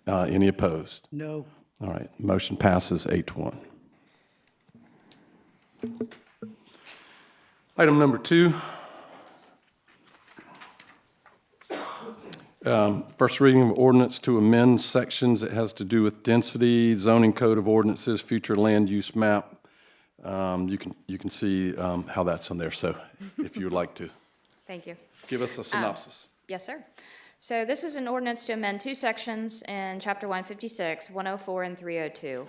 Any opposed? No. All right, motion passes 8-1. Item number 2. First reading of ordinance to amend sections that has to do with density, zoning code of ordinances, future land use map. You can see how that's on there. So if you would like to. Thank you. Give us a synopsis. Yes, sir. So this is an ordinance to amend two sections in Chapter 156, 104 and 302.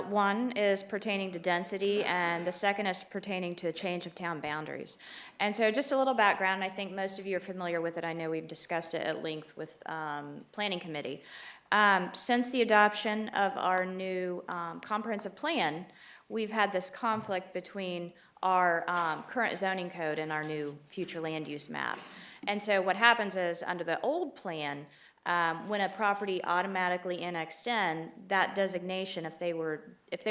One is pertaining to density, and the second is pertaining to change of town boundaries. And so just a little background, I think most of you are familiar with it. I know we've discussed it at length with Planning Committee. Since the adoption of our new comprehensive plan, we've had this conflict between our current zoning code and our new future land use map. And so what happens is, under the old plan, When a property automatically annexed in, that designation, if they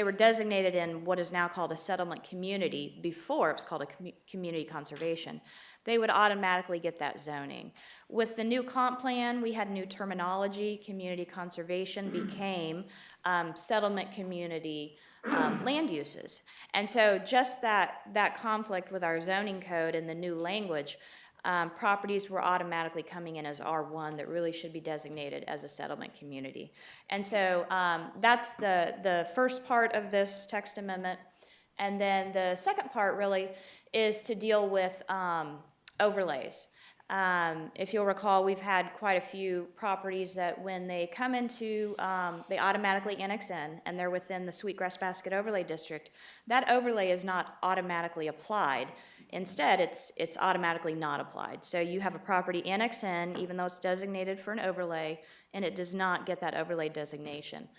were designated in what is now called a settlement community, before it was called a community conservation, they would automatically get that zoning. With the new comp plan, we had new terminology. Community conservation became settlement community land uses. And so just that conflict with our zoning code and the new language, properties were automatically coming in as R1 that really should be designated as a settlement community. And so that's the first part of this text amendment. And then the second part really is to deal with overlays. If you'll recall, we've had quite a few properties that when they come into, they automatically annex in and they're within the Sweetgrass Basket Overlay District, that overlay is not automatically applied. Instead, it's automatically not applied. So you have a property annex in, even though it's designated for an overlay, and it does not get that overlay designation.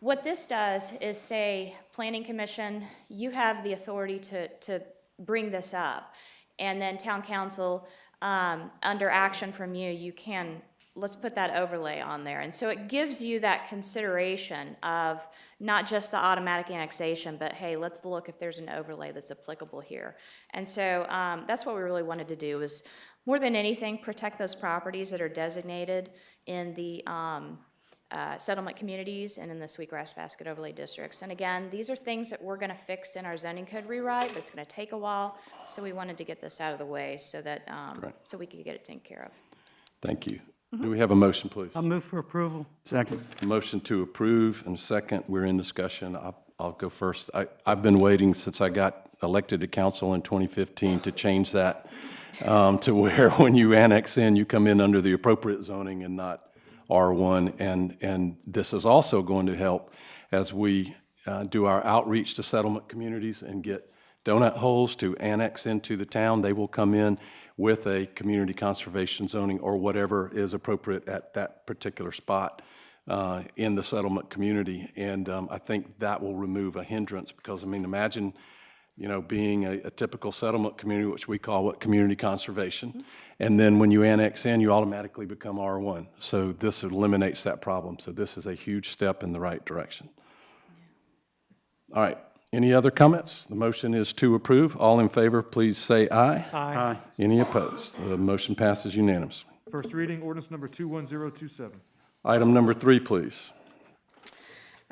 What this does is say, Planning Commission, you have the authority to bring this up. And then Town Council, under action from you, you can, let's put that overlay on there. And so it gives you that consideration of not just the automatic annexation, but hey, let's look if there's an overlay that's applicable here. And so that's what we really wanted to do, is more than anything, protect those properties that are designated in the settlement communities and in the Sweetgrass Basket Overlay Districts. And again, these are things that we're gonna fix in our zoning code rewrite, but it's gonna take a while. So we wanted to get this out of the way so that, so we could get it taken care of. Thank you. Do we have a motion, please? I'll move for approval. Second. Motion to approve, and second, we're in discussion. I'll go first. I've been waiting since I got elected to council in 2015 to change that to where when you annex in, you come in under the appropriate zoning and not R1. And this is also going to help as we do our outreach to settlement communities and get donut holes to annex into the town. They will come in with a community conservation zoning or whatever is appropriate at that particular spot in the settlement community. And I think that will remove a hindrance, because, I mean, imagine, you know, being a typical settlement community, which we call community conservation. And then when you annex in, you automatically become R1. So this eliminates that problem. So this is a huge step in the right direction. All right. Any other comments? The motion is to approve. All in favor, please say aye. Aye. Any opposed? The motion passes unanimously. First reading, ordinance number 21027. Item number 3, please.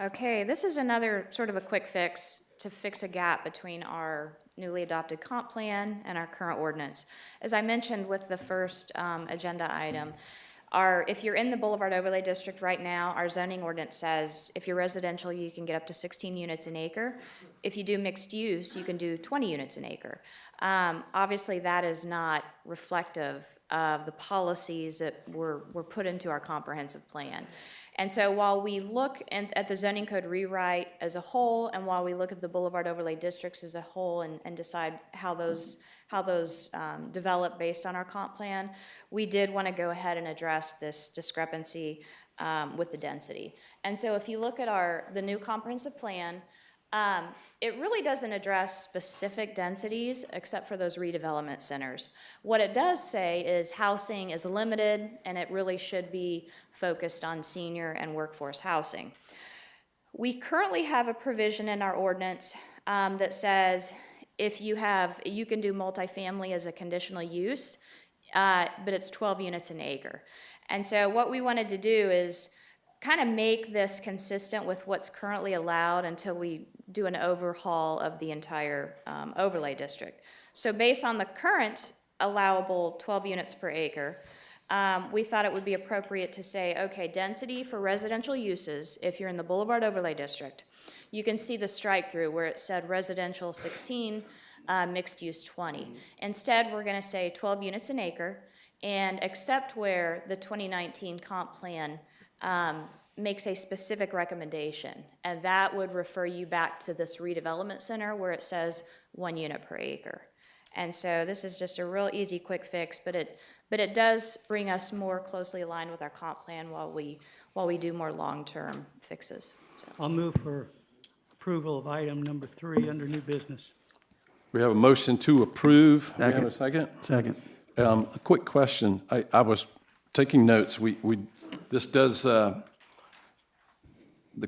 Okay, this is another sort of a quick fix to fix a gap between our newly adopted comp plan and our current ordinance. As I mentioned with the first agenda item, if you're in the Boulevard Overlay District right now, our zoning ordinance says if you're residential, you can get up to 16 units an acre. If you do mixed use, you can do 20 units an acre. Obviously, that is not reflective of the policies that were put into our comprehensive plan. And so while we look at the zoning code rewrite as a whole, and while we look at the Boulevard Overlay Districts as a whole and decide how those develop based on our comp plan, we did want to go ahead and address this discrepancy with the density. And so if you look at the new comprehensive plan, it really doesn't address specific densities except for those redevelopment centers. What it does say is housing is limited, and it really should be focused on senior and workforce housing. We currently have a provision in our ordinance that says if you can do multifamily as a conditional use, but it's 12 units an acre. And so what we wanted to do is kind of make this consistent with what's currently allowed until we do an overhaul of the entire overlay district. So based on the current allowable 12 units per acre, we thought it would be appropriate to say, okay, density for residential uses, if you're in the Boulevard Overlay District, you can see the strike through where it said residential 16, mixed use 20. Instead, we're gonna say 12 units an acre, and except where the 2019 comp plan makes a specific recommendation, and that would refer you back to this redevelopment center where it says 1 unit per acre. And so this is just a real easy, quick fix, but it does bring us more closely aligned with our comp plan while we do more long-term fixes. So. I'll move for approval of item number 3 under new business. We have a motion to approve. We have a second? Second. A quick question. I was taking notes. We This does the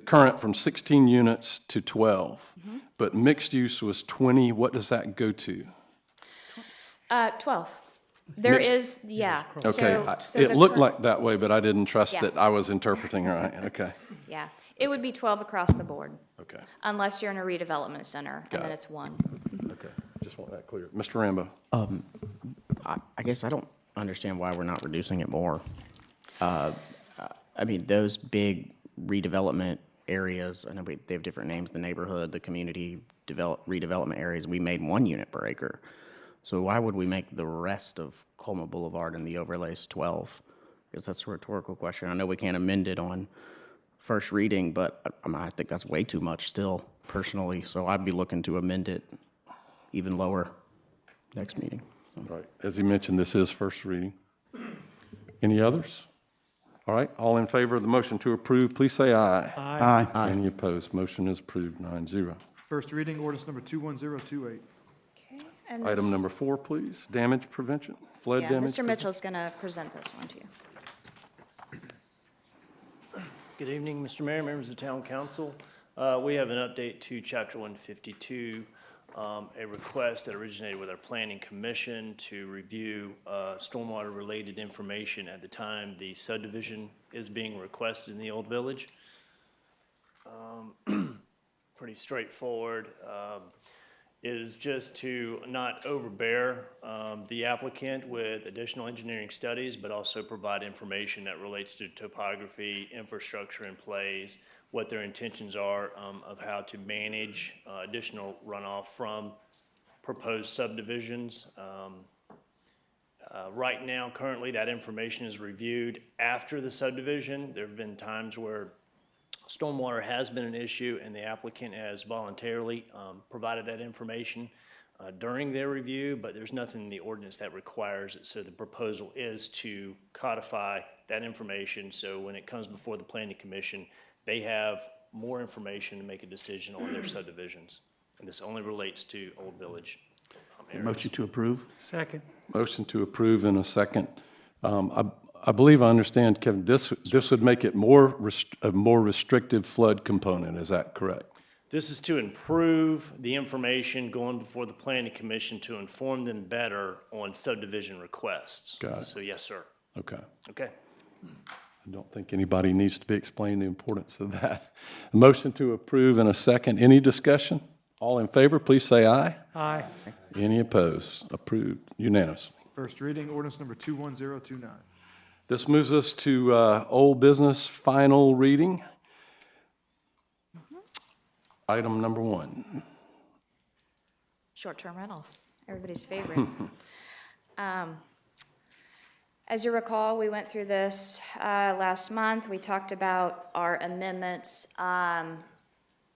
current from 16 units to 12, but mixed use was 20. What does that go to? 12. There Mixed- is, yeah. Okay, So it the looked cur- like that way, but I didn't trust Yeah. that I was interpreting right. Okay, Yeah, it would be 12 across the board, okay, unless you're in a redevelopment center, Got and then it. it's 1. okay. Just want that clear. Mr. Rambo? I guess I don't understand why we're not reducing it more. I mean, those big redevelopment areas, I know they have different names, the neighborhood, the community redevelopment areas, we made 1 unit per acre. So why would we make the rest of Coleman Boulevard and the overlays 12? Because that's a rhetorical question. I know we can't amend it on first reading, but I think that's way too much still, personally. So I'd be looking to amend it even lower next meeting. Right, as he mentioned, this is first reading. Any others? All right, all in favor of the motion to approve, please say aye. Aye. Any opposed? Motion is approved, 9-0. First reading, ordinance number 21028. And Item this- number 4, please, damage prevention, flood Yeah, damage. Mr. Mitchell's going to present this one to you. Good evening, Mr. Mayor, members of the Town Council. We have an update to Chapter 152, a request that originated with our Planning Commission to review stormwater-related information at the time the subdivision is being requested in the Old Village. Pretty straightforward. Is just to not overbear the applicant with additional engineering studies, but also provide information that relates to topography, infrastructure in place, what their intentions are of how to manage additional runoff from proposed subdivisions. Right now, currently, that information is reviewed after the subdivision. There have been times where stormwater has been an issue, and the applicant has voluntarily provided that information during their review, but there's nothing in the ordinance that requires it. So the proposal is to codify that information, so when it comes before the Planning Commission, they have more information to make a decision on their subdivisions. And this only relates to Old Village areas. Motion to approve? Second. Motion to approve in a second. I believe I understand, Kevin, this would make it a more restrictive flood component, is that correct? This is to improve the information going before the Planning Commission to inform them better on subdivision requests. Got it. So, yes, sir. Okay. Okay. I don't think anybody needs to be explaining the importance of that. A motion to approve in a second. Any discussion? All in favor, please say aye. Aye. Any opposed? Approved unanimously. First reading, ordinance number 21029. This moves us to old business, final reading. Item number 1. Short-term rentals, everybody's favorite. As you recall, we went through this last month. We talked about our amendments.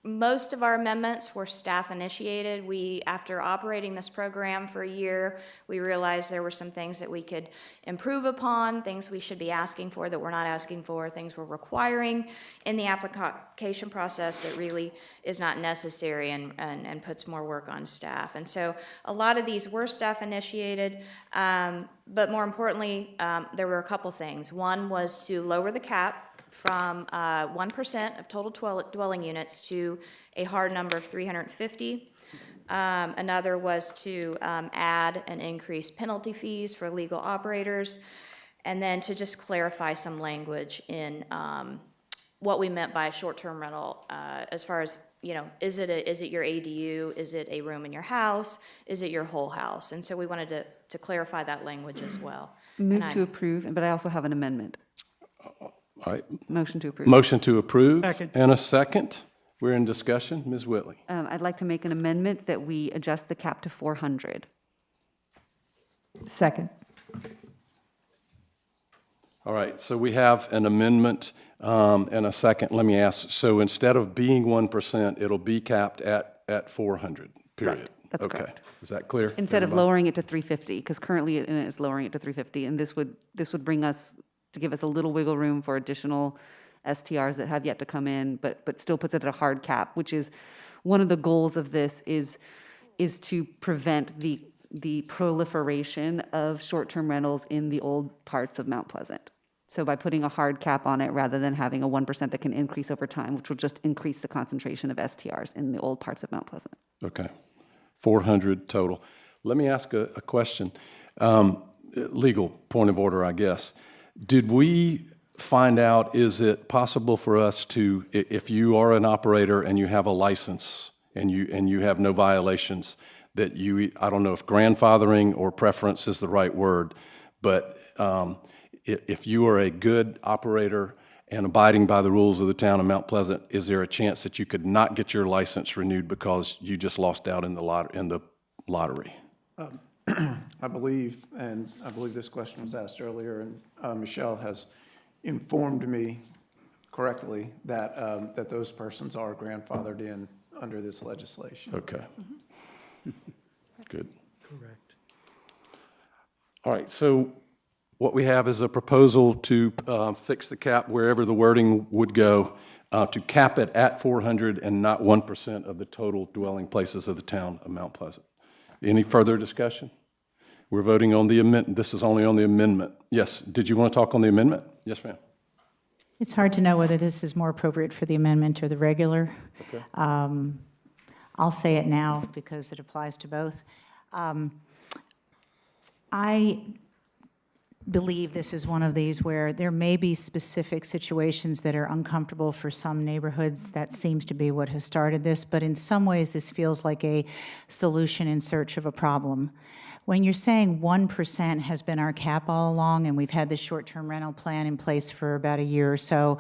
Most of our amendments were staff-initiated. After operating this program for a year, we realized there were some things that we could improve upon, things we should be asking for that we're not asking for, things we're requiring in the application process that really is not necessary and puts more work on staff. And so a lot of these were staff-initiated, but more importantly, there were a couple things. One was to lower the cap from 1% of total dwelling units to a hard number of 350. Another was to add and increase penalty fees for legal operators, and then to just clarify some language in what we meant by a short-term rental, as far as, is it your ADU? Is it a room in your house? Is it your whole house? And so we wanted to clarify that language as well. Move to approve, but I also have an amendment. All right. Motion to approve. Motion to approve. Second. And a second. We're in discussion. Ms. Whitley. I'd like to make an amendment that we adjust the cap to 400. Second. All right, so we have an amendment and a second. Let me ask, so instead of being 1%, it'll be capped at 400, period? Correct. That's Okay. correct. Is that clear? Instead of Everybody? lowering it to 350, because currently it is lowering it to 350, and this would bring us, to give us a little wiggle room for additional STRs that have yet to come in, but still puts it at a hard cap, which is one of the goals of this is to prevent the proliferation of short-term rentals in the old parts of Mount Pleasant. So by putting a hard cap on it rather than having a 1% that can increase over time, which will just increase the concentration of STRs in the old parts of Mount Pleasant. Okay, 400 total. Let me ask a question. Legal point of order, I guess. Did we find out, is it possible for us to, if you are an operator and you have a license and you have no violations, that you, I don't know if grandfathering or preference is the right word, but if you are a good operator and abiding by the rules of the town of Mount Pleasant, is there a chance that you could not get your license renewed because you just lost out in the lottery? I believe this question was asked earlier, and Michelle has informed me correctly that those persons are grandfathered in under this legislation. Okay. Good. Correct. All right, so what we have is a proposal to fix the cap wherever the wording would go, to cap it at 400 and not 1% of the total dwelling places of the town of Mount Pleasant. Any further discussion? We're voting on the amendment. This is only on the amendment. Yes, did you want to talk on the amendment? Yes, ma'am. It's hard to know whether this is more appropriate for the amendment or the regular. Okay. I'll say it now because it applies to both. I believe this is one of these where there may be specific situations that are uncomfortable for some neighborhoods. That seems to be what has started this, but in some ways this feels like a solution in search of a problem. When you're saying 1% has been our cap all along, and we've had this short-term rental plan in place for about a year or so,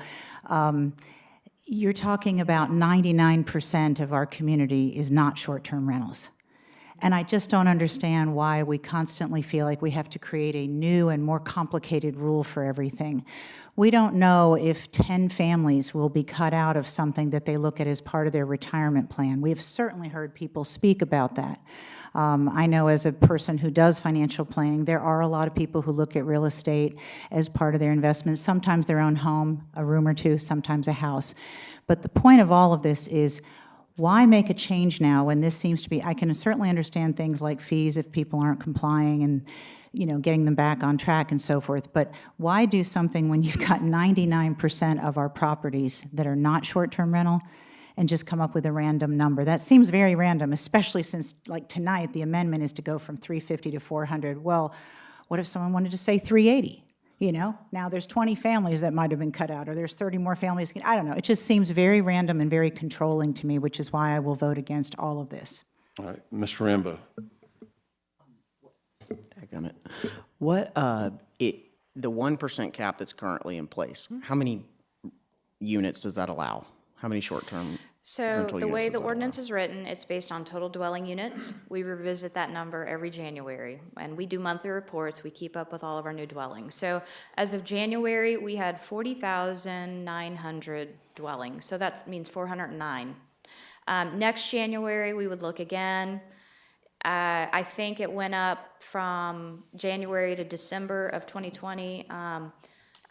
you're talking about 99% of our community is not short-term rentals. And I just don't understand why we constantly feel like we have to create a new and more complicated rule for everything. We don't know if 10 families will be cut out of something that they look at as part of their retirement plan. We have certainly heard people speak about that. I know as a person who does financial planning, there are a lot of people who look at real estate as part of their investments, sometimes their own home, a room or two, sometimes a house. But the point of all of this is, why make a change now when this seems to be, I can certainly understand things like fees if people aren't complying and, you know, getting them back on track and so forth, but why do something when you've got 99% of our properties that are not short-term rental and just come up with a random number? That seems very random, especially since, like tonight, the amendment is to go from 350 to 400. Well, what if someone wanted to say 380? You know, now there's 20 families that might have been cut out, or there's 30 more families. I don't know. It just seems very random and very controlling to me, which is why I will vote against all of this. All right, Mr. Rambo. Dadgummit. What, the 1% cap that's currently in place, how many units does that allow? How many short-term So rental the units way does the that ordinance is written, it's based on total dwelling units. We revisit that number every January, and we do monthly reports. We keep up with all of our new dwellings. So as of January, we had 40,900 dwellings, so that means 409. Next January, we would look again. I think it went up from January to December of 2020. I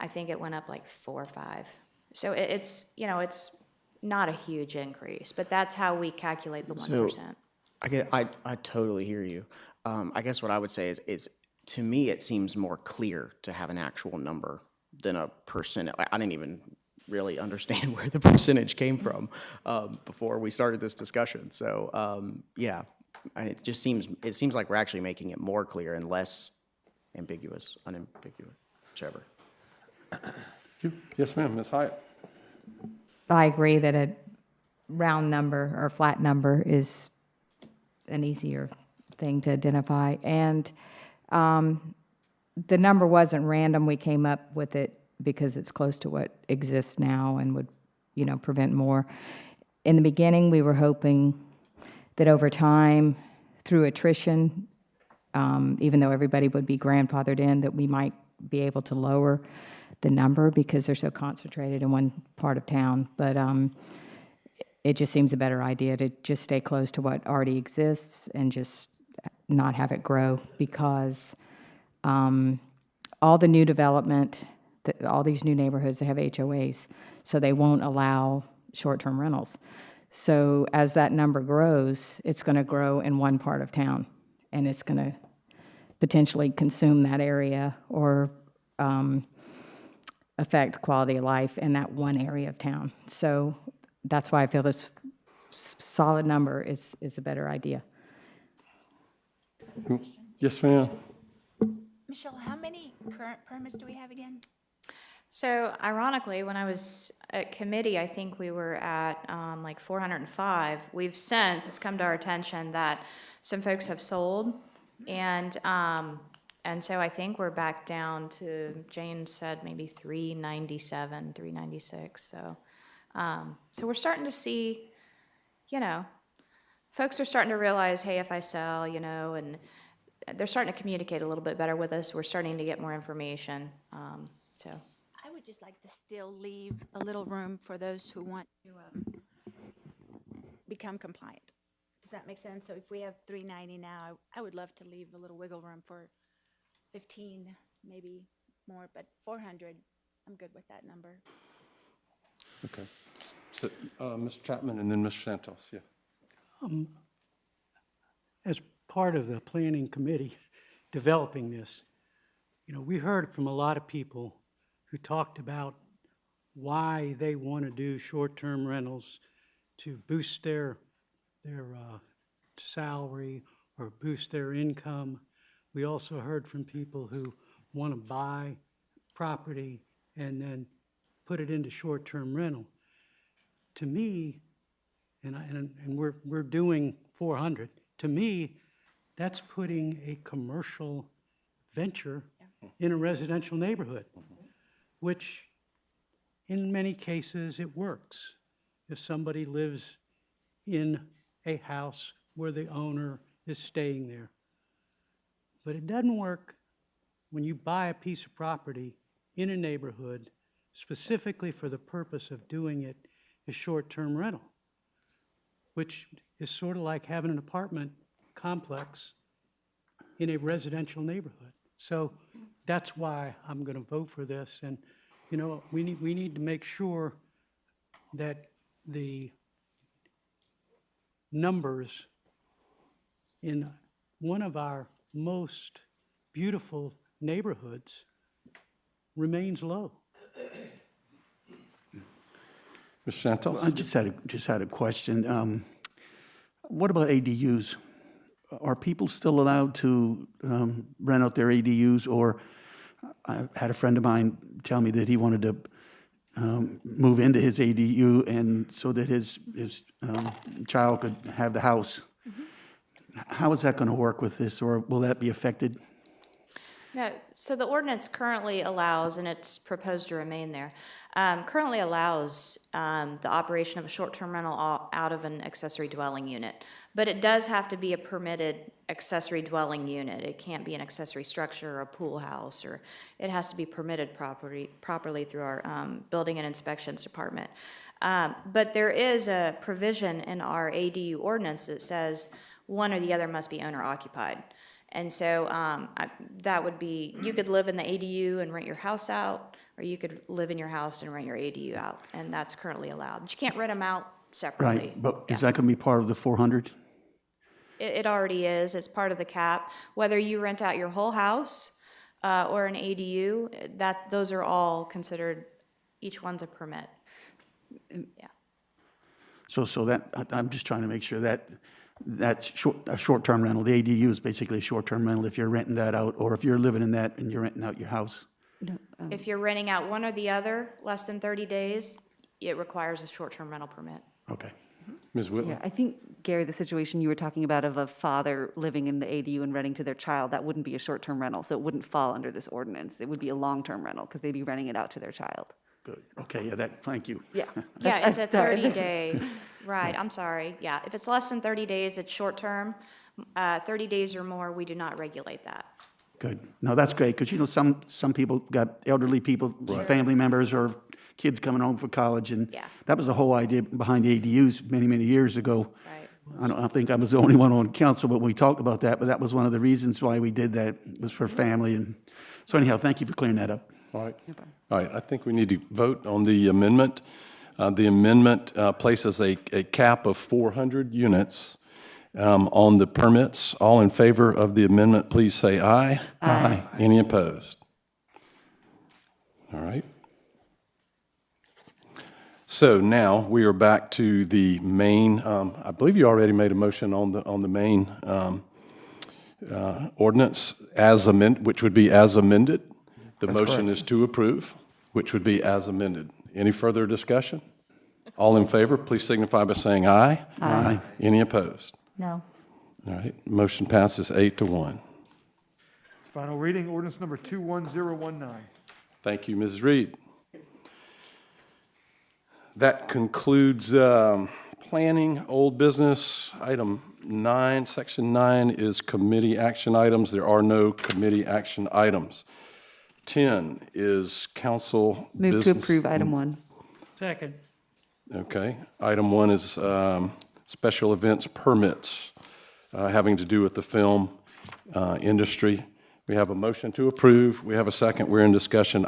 think it went up like 4 or 5. So it's, you know, it's not a huge increase, but that's how we calculate the 1%. So, I totally hear you. I guess what I would say is to me, it seems more clear to have an actual number than a percent. I didn't even really understand where the percentage came from before we started this discussion. So, yeah, it seems like we're actually making it more clear and less unambiguous, whichever. Yes, ma'am, Ms. Hyatt. I agree that a round number or flat number is an easier thing to identify. And the number wasn't random. We came up with it because it's close to what exists now and would, you know, prevent more. In the beginning, we were hoping that over time, through attrition, even though everybody would be grandfathered in, that we might be able to lower the number because they're so concentrated in one part of town. But it just seems a better idea to just stay close to what already exists and just not have it grow, because all the new development, all these new neighborhoods, they have HOAs, so they won't allow short-term rentals. So as that number grows, it's going to grow in one part of town, and it's going to potentially consume that area or affect quality of life in that one area of town. So that's why I feel this solid number is a better idea. Yes, ma'am. Michelle, how many current permits do we have again? So ironically, when I was at committee, I think we were at like 405. We've since, it's come to our attention that some folks have sold, and so I think we're back down to, Jane said maybe 397, 396. So we're starting to see, folks are starting to realize, hey, if I sell, and they're starting to communicate a little bit better with us. We're starting to get more information. So I would just like to still leave a little room for those who want to become compliant. Does that make sense? So if we have 390 now, I would love to leave a little wiggle room for 15, maybe more, but 400, I'm good with that number. Okay. So, Mr. Chapman and then Mr. Santos, yeah. As part of the planning committee developing this, we heard from a lot of people who talked about why they want to do short-term rentals to boost their salary or boost their income. We also heard from people who want to buy property and then put it into short-term rental. To me, and we're doing 400, to me, that's putting a commercial venture in a residential neighborhood, which in many cases it works. If somebody lives in a house where the owner is staying there. But it doesn't work when you buy a piece of property in a neighborhood specifically for the purpose of doing it as short-term rental, which is sort of like having an apartment complex in a residential neighborhood. So that's why I'm going to vote for this. And, we need to make sure that the numbers in one of our most beautiful neighborhoods remains low. Mr. Santos? I just had a question. What about ADUs? Are people still allowed to rent out their ADUs? Or I had a friend of mine tell me that he wanted to move into his ADU and so that his child could have the house. How is that going to work with this, or will that be affected? No, so the ordinance currently allows, and it's proposed to remain there, currently allows the operation of a short-term rental out of an accessory dwelling unit. But it does have to be a permitted accessory dwelling unit. It can't be an accessory structure or a pool house, or it has to be permitted properly through our Building and Inspections Department. But there is a provision in our ADU ordinance that says one or the other must be owner-occupied. And so that would be, you could live in the ADU and rent your house out, or you could live in your house and rent your ADU out, and that's currently allowed. But you can't rent them out separately. Right, but is that going to be part of the 400? It already is. It's part of the cap. Whether you rent out your whole house or an ADU, those are all considered, each one's a permit. Yeah. So that, I'm just trying to make sure that that's a short-term rental. The ADU is basically a short-term rental if you're renting that out, or if you're living in that and you're renting out your house. If you're renting out one or the other, less than 30 days, it requires a short-term rental permit. Okay. Ms. Whitley? Yeah, I think, Gary, the situation you were talking about of a father living in the ADU and renting to their child, that wouldn't be a short-term rental, so it wouldn't fall under this ordinance. It would be a long-term rental, because they'd be renting it out to their child. Good. Okay, yeah, thank you. Yeah. Yeah, it's a 30-day, right, I'm sorry. Yeah, if it's less than 30 days, it's short-term. 30 days or more, we do not regulate that. Good. No, that's great, because, some people got elderly people, family members, or kids coming home from college, and that was the whole idea behind the ADUs many, many years ago. Right. I don't think I was the only one on council, but we talked about that, but that was one of the reasons why we did that, was for family. And so anyhow, thank you for clearing that up. All right. All right, I think we need to vote on the amendment. The amendment places a cap of 400 units on the permits. All in favor of the amendment, please say aye. Aye. Any opposed? All right. So now we are back to the main, I believe you already made a motion on the main ordinance as which would be as amended. The motion is to approve, which would be as amended. Any further discussion? All in favor, please signify by saying aye. Aye. Any opposed? No. All right, motion passes 8-1. Final reading, ordinance number 21019. Thank you, Ms. Reed. That concludes planning, old business. Item 9, section 9 is committee action items. There are no committee action items. 10 is council Move business. to approve item 1. Second. Okay. Item 1 is special events permits having to do with the film industry. We have a motion to approve. We have a second. We're in discussion.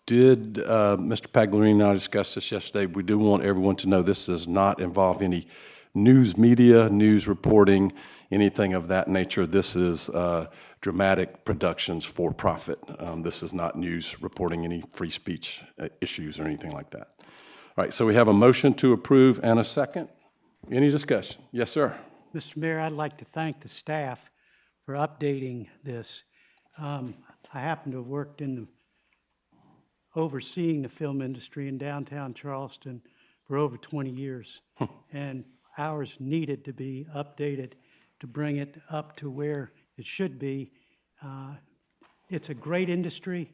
Mr. Pagliarini and I discussed this yesterday. We do want everyone to know this does not involve any news media, news reporting, anything of that nature. This is dramatic productions for profit. This is not news reporting any free speech issues or anything like that. All right, so we have a motion to approve and a second. Any discussion? Yes, sir. Mr. Mayor, I'd like to thank the staff for updating this. I happen to have worked overseeing the film industry in downtown Charleston for over 20 years. And ours needed to be updated to bring it up to where it should be. It's a great industry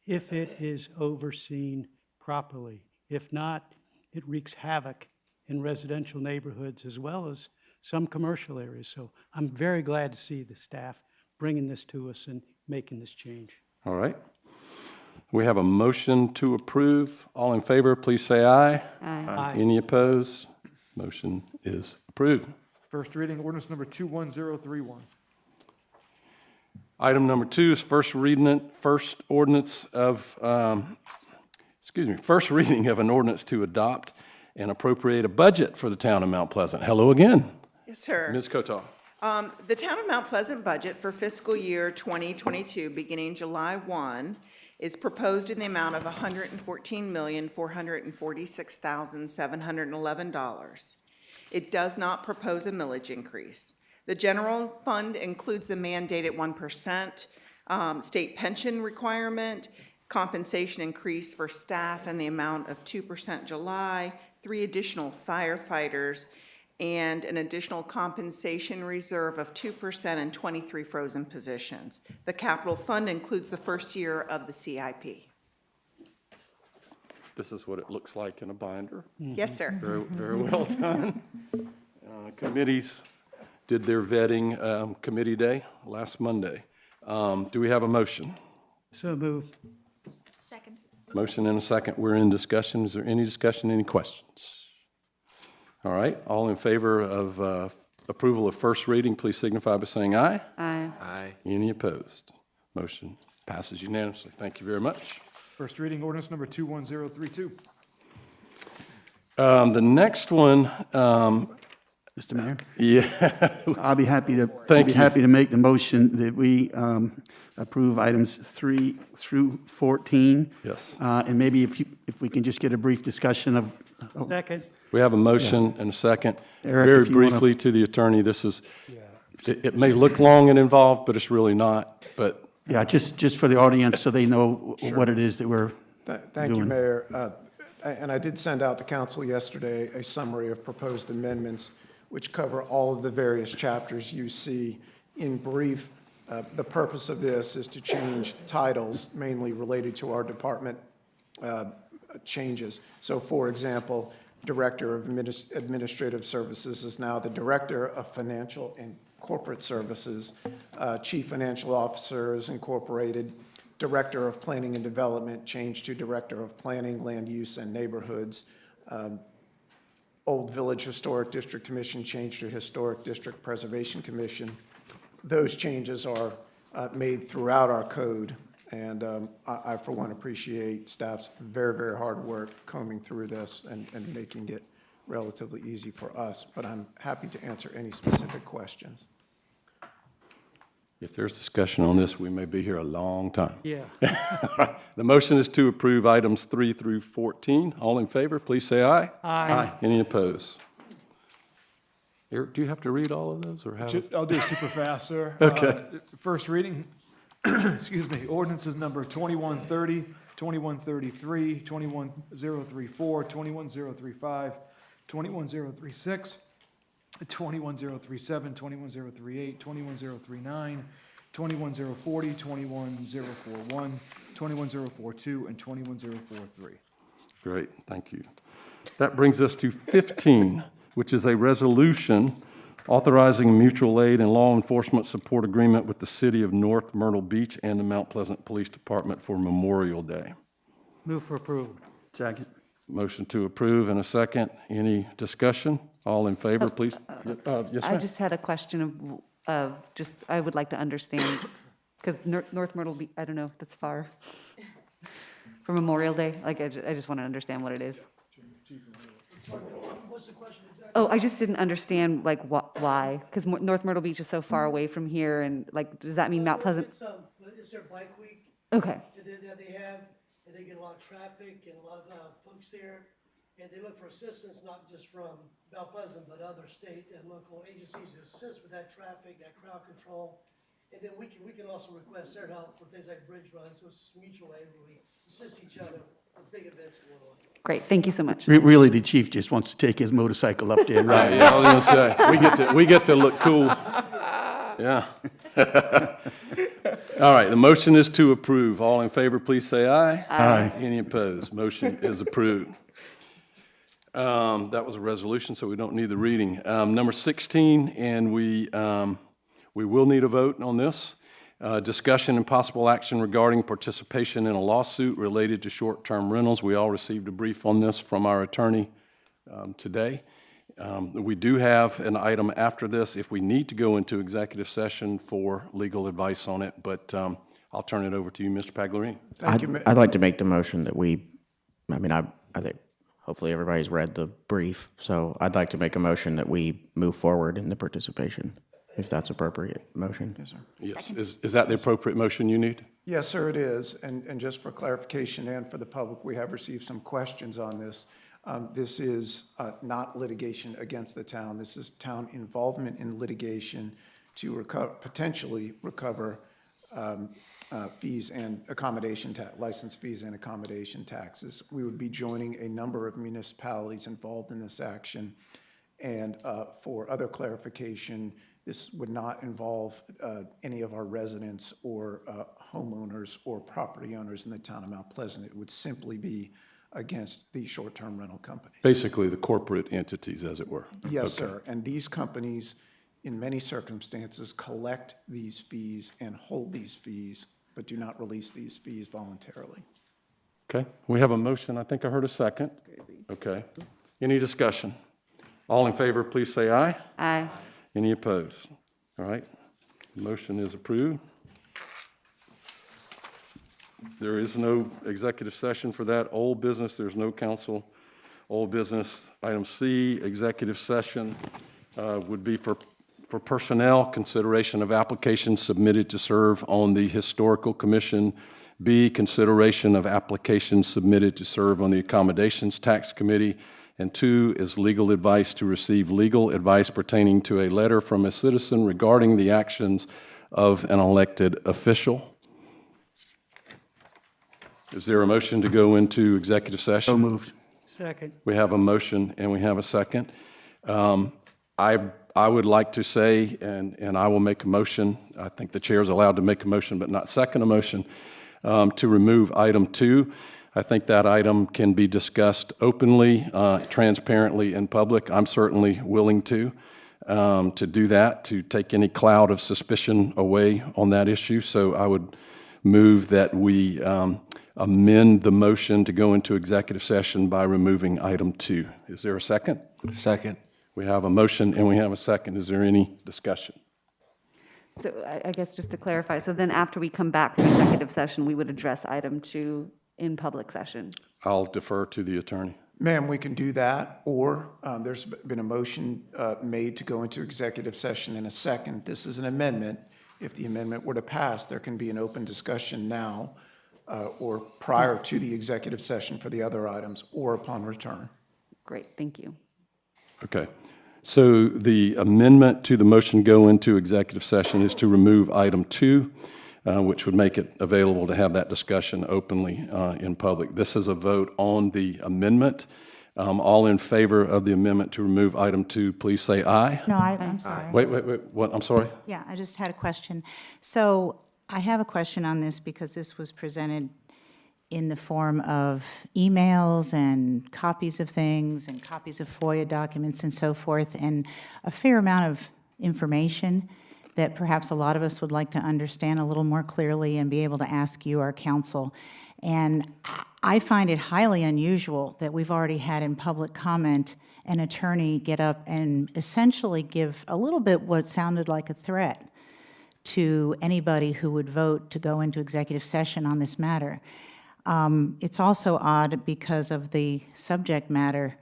if it is overseen properly. If not, it wreaks havoc in residential neighborhoods as well as some commercial areas. So I'm very glad to see the staff bringing this to us and making this change. All right. We have a motion to approve. All in favor, please say aye. Aye. Any opposed? Motion is approved. First reading, ordinance number 21031. Item number 2 is first reading of an ordinance to adopt and appropriate a budget for the town of Mount Pleasant. Hello again. Yes, sir. Ms. Kotal. The Town of Mount Pleasant budget for fiscal year 2022, beginning July 1, is proposed in the amount of $114,446,711. It does not propose a millage increase. The general fund includes the mandated 1% state pension requirement, compensation increase for staff in the amount of 2% July, 3 additional firefighters, and an additional compensation reserve of 2% and 23 frozen positions. The capital fund includes the first year of the CIP. This is what it looks like in a binder. Yes, sir. Very, very well done. Committees did their vetting committee day last Monday. Do we have a motion? So moved. Second. Motion and a second. We're in discussion. Is there any discussion, any questions? All right, all in favor of approval of first reading, please signify by saying aye. Aye. Aye. Any opposed? Motion passes unanimously. Thank you very much. First reading, ordinance number 21032. The next one, Mr. Mayor? yeah. I'll be happy to, Thank you. happy to make the motion that we approve items 3 through 14. Yes. And maybe if we can just get a brief discussion of. Second. We have a motion and a second. Eric, Very if you wanna- briefly to the attorney, this is, it may look long and involved, but it's really not, but. Yeah, just for the audience so they know what it is that we're Thank you, doing. Mayor. And I did send out to council yesterday a summary of proposed amendments which cover all of the various chapters you see. In brief, the purpose of this is to change titles mainly related to our department changes. So for example, Director of Administrative Services is now the Director of Financial and Corporate Services. Chief Financial Officer is incorporated. Director of Planning and Development changed to Director of Planning, Land Use, and Neighborhoods. Old Village Historic District Commission changed to Historic District Preservation Commission. Those changes are made throughout our code. And I, for one, appreciate staff's very, very hard work combing through this and making it relatively easy for us. But I'm happy to answer any specific questions. If there's discussion on this, we may be here a long time. Yeah. The motion is to approve items 3 through 14. All in favor, please say aye. Aye. Any opposed? Eric, do you have to read all of those, or how? I'll do it super fast, sir. Okay. First reading, excuse me, ordinances number 2130, 2133, 21034, 21035, 21036, 21037, 21038, 21039, 21040, 21041, 21042, and 21043. Great, thank you. That brings us to 15, which is a resolution authorizing a mutual aid and law enforcement support agreement with the City of North Myrtle Beach and the Mount Pleasant Police Department for Memorial Day. Move for approval. Second. Motion to approve and a second. Any discussion? All in favor, please? Yes, I ma'am. just had a question of just, I would like to understand, because North Myrtle Beach, I don't know if that's far for Memorial Day. Like, I just want to understand what it is. What's the question exactly? Oh, I just didn't understand, like, why, because North Myrtle Beach is so far away from here, and, like, does that mean Mount Pleasant? It's their bike week. Okay. That they have, and they get a lot of traffic and a lot of folks there, and they look for assistance, not just from Mount Pleasant, but other state and local agencies to assist with that traffic, that crowd control. And then we can also request their help for things like bridge runs, so it's mutual aid, where we assist each other with big events going on. Great, thank you so much. Really, the chief just wants to take his motorcycle up there and ride. Yeah, I was gonna say, we get to look cool. Yeah. All right, the motion is to approve. All in favor, please say aye. Aye. Any opposed? Motion is approved. That was a resolution, so we don't need the reading. Number 16, and we will need a vote on this. Discussion and possible action regarding participation in a lawsuit related to short-term rentals. We all received a brief on this from our attorney today. We do have an item after this if we need to go into executive session for legal advice on it, but I'll turn it over to you, Mr. Paglerini. Thank you. I'd like to make the motion that I think hopefully everybody's read the brief, so I'd like to make a motion that we move forward in the participation, if that's appropriate motion. Yes, sir. Yes, is that the appropriate motion you need? Yes, sir, it is. And just for clarification and for the public, we have received some questions on this. This is not litigation against the town. This is town involvement in litigation to potentially recover fees and accommodation license fees and accommodation taxes. We would be joining a number of municipalities involved in this action. And for other clarification, this would not involve any of our residents or homeowners or property owners in the town of Mount Pleasant. It would simply be against the short-term rental companies. Basically, the corporate entities, as it were. Yes, Okay. sir. And these companies, in many circumstances, collect these fees and hold these fees, but do not release these fees voluntarily. Okay, we have a motion. I think I heard a second. Okay. Any discussion? All in favor, please say aye. Aye. Any opposed? All right, the motion is approved. There is no executive session for that. Old business, there's no council. Old business, item C, executive session would be for personnel, consideration of applications submitted to serve on the Historical Commission. B, consideration of applications submitted to serve on the Accommodations Tax Committee. And 2 is legal advice to receive legal advice pertaining to a letter from a citizen regarding the actions of an elected official. Is there a motion to go into executive session? So moved. Second. We have a motion and we have a second. I would like to say, and I will make a motion, I think the chair is allowed to make a motion but not second a motion, to remove item 2. I think that item can be discussed openly, transparently in public. I'm certainly willing to do that, to take any cloud of suspicion away on that issue. So I would move that we amend the motion to go into executive session by removing item 2. Is there a second? Second. We have a motion and we have a second. Is there any discussion? So I guess just to clarify, so then after we come back from executive session, we would address item 2 in public session? I'll defer to the attorney. Ma'am, we can do that, or there's been a motion made to go into executive session in a second. This is an amendment, if the amendment were to pass, there can be an open discussion now or prior to the executive session for the other items or upon return. Great, thank you. Okay. So the amendment to the motion go into executive session is to remove item 2, which would make it available to have that discussion openly in public. This is a vote on the amendment. All in favor of the amendment to remove item 2, please say aye. No, I'm sorry. Wait, what? I'm sorry? Yeah, I just had a question. So I have a question on this because this was presented in the form of emails and copies of things and copies of FOIA documents and so forth, and a fair amount of information that perhaps a lot of us would like to understand a little more clearly and be able to ask you, our counsel. And I find it highly unusual that we've already had in public comment an attorney get up and essentially give a little bit what sounded like a threat to anybody who would vote to go into executive session on this matter. It's also odd because of the subject matter,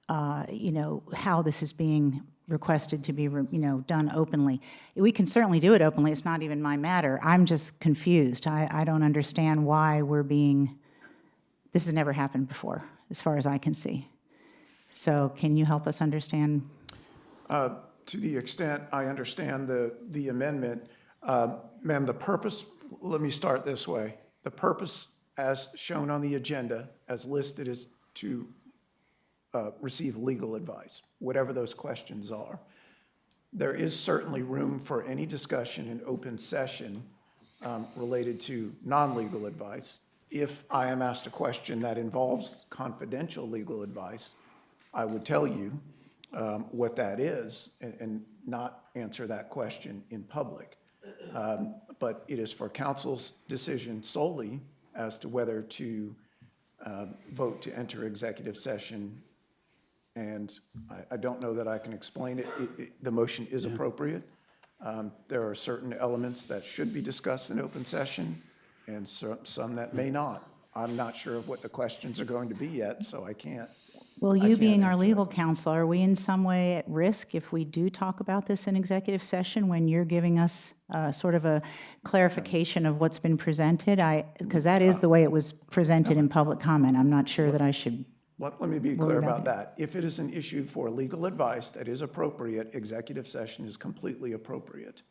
how this is being requested to be, done openly. We can certainly do it openly. It's not even my matter. I'm just confused. I don't understand why this has never happened before, as far as I can see. So can you help us understand? To the extent I understand the amendment, ma'am, the purpose, let me start this way. The purpose, as shown on the agenda, as listed, is to receive legal advice, whatever those questions are. There is certainly room for any discussion in open session related to non-legal advice. If I am asked a question that involves confidential legal advice, I would tell you what that is and not answer that question in public. But it is for council's decision solely as to whether to vote to enter executive session. And I don't know that I can explain it. The motion is appropriate. There are certain elements that should be discussed in open session and some that may not. I'm not sure of what the questions are going to be yet, so I can't. Well, you being our legal counsel, are we in some way at risk if we do talk about this in executive session when you're giving us sort of a clarification of what's been presented? Because that is the way it was presented in public comment. I'm not sure that I should. Let me be clear about that. If it is an issue for legal advice that is appropriate, executive session is completely appropriate.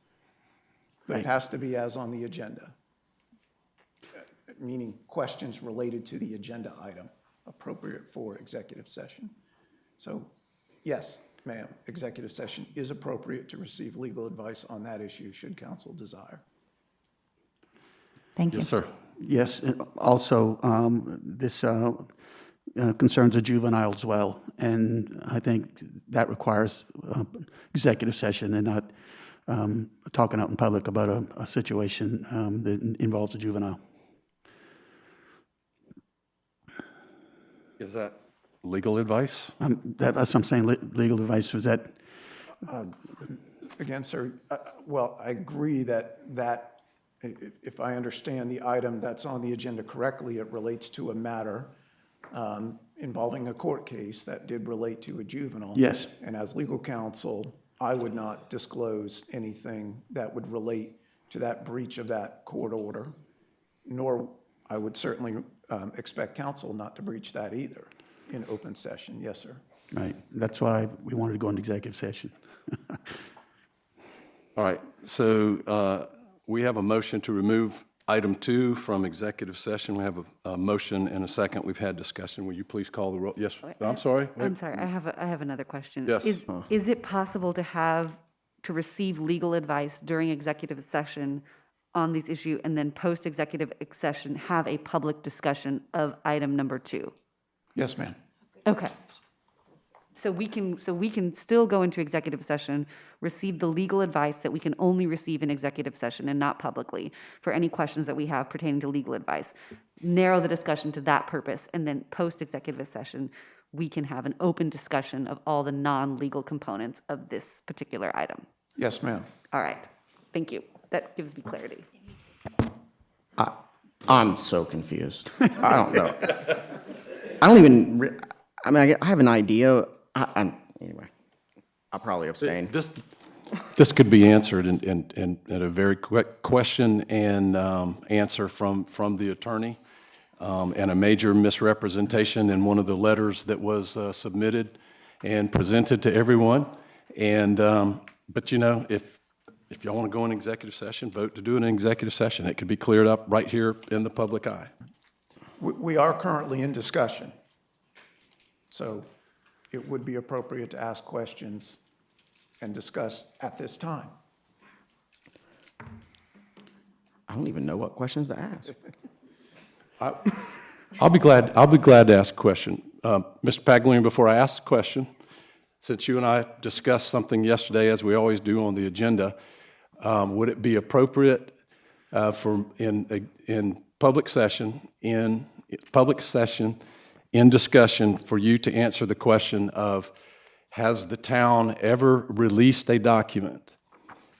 But it has to be as on the agenda, meaning questions related to the agenda item, appropriate for executive session. So, yes, ma'am, executive session is appropriate to receive legal advice on that issue, should council desire. Thank you. Yes, sir. Yes, also, this concerns a juvenile as well, and I think that requires executive session and not talking out in public about a situation that involves a juvenile. Is that legal advice? That's what I'm saying, legal advice, was that? Again, sir, well, I agree that if I understand the item that's on the agenda correctly, it relates to a matter involving a court case that did relate to a juvenile. Yes. And as legal counsel, I would not disclose anything that would relate to that breach of that court order, nor I would certainly expect counsel not to breach that either in open session. Yes, sir. Right, that's why we wanted to go into executive session. All right, so we have a motion to remove item 2 from executive session. We have a motion and a second. We've had discussion. Will you please call the roll? Yes, I'm sorry. I'm sorry, I have another question. Yes. Is it possible to receive legal advice during executive session on this issue and then post-executive session have a public discussion of item number 2? Yes, ma'am. Okay. So we can still go into executive session, receive the legal advice that we can only receive in executive session and not publicly for any questions that we have pertaining to legal advice. Narrow the discussion to that purpose, and then post-executive session, we can have an open discussion of all the non-legal components of this particular item. Yes, ma'am. All right. Thank you. That gives me clarity. I'm so confused. I don't know. I don't even, I mean, I have an idea. Anyway, I'll probably abstain. this could be answered in a very quick question and answer from the attorney, and a major misrepresentation in one of the letters that was submitted and presented to everyone. And, but you know, if y'all want to go in executive session, vote to do an executive session. It could be cleared up right here in the public eye. We are currently in discussion, so it would be appropriate to ask questions and discuss at this time. I don't even know what questions to ask. I'll be glad to ask a question. Mr. Paglioni, before I ask the question, since you and I discussed something yesterday, as we always do on the agenda, would it be appropriate in public session, in discussion, for you to answer the question of, has the town ever released a document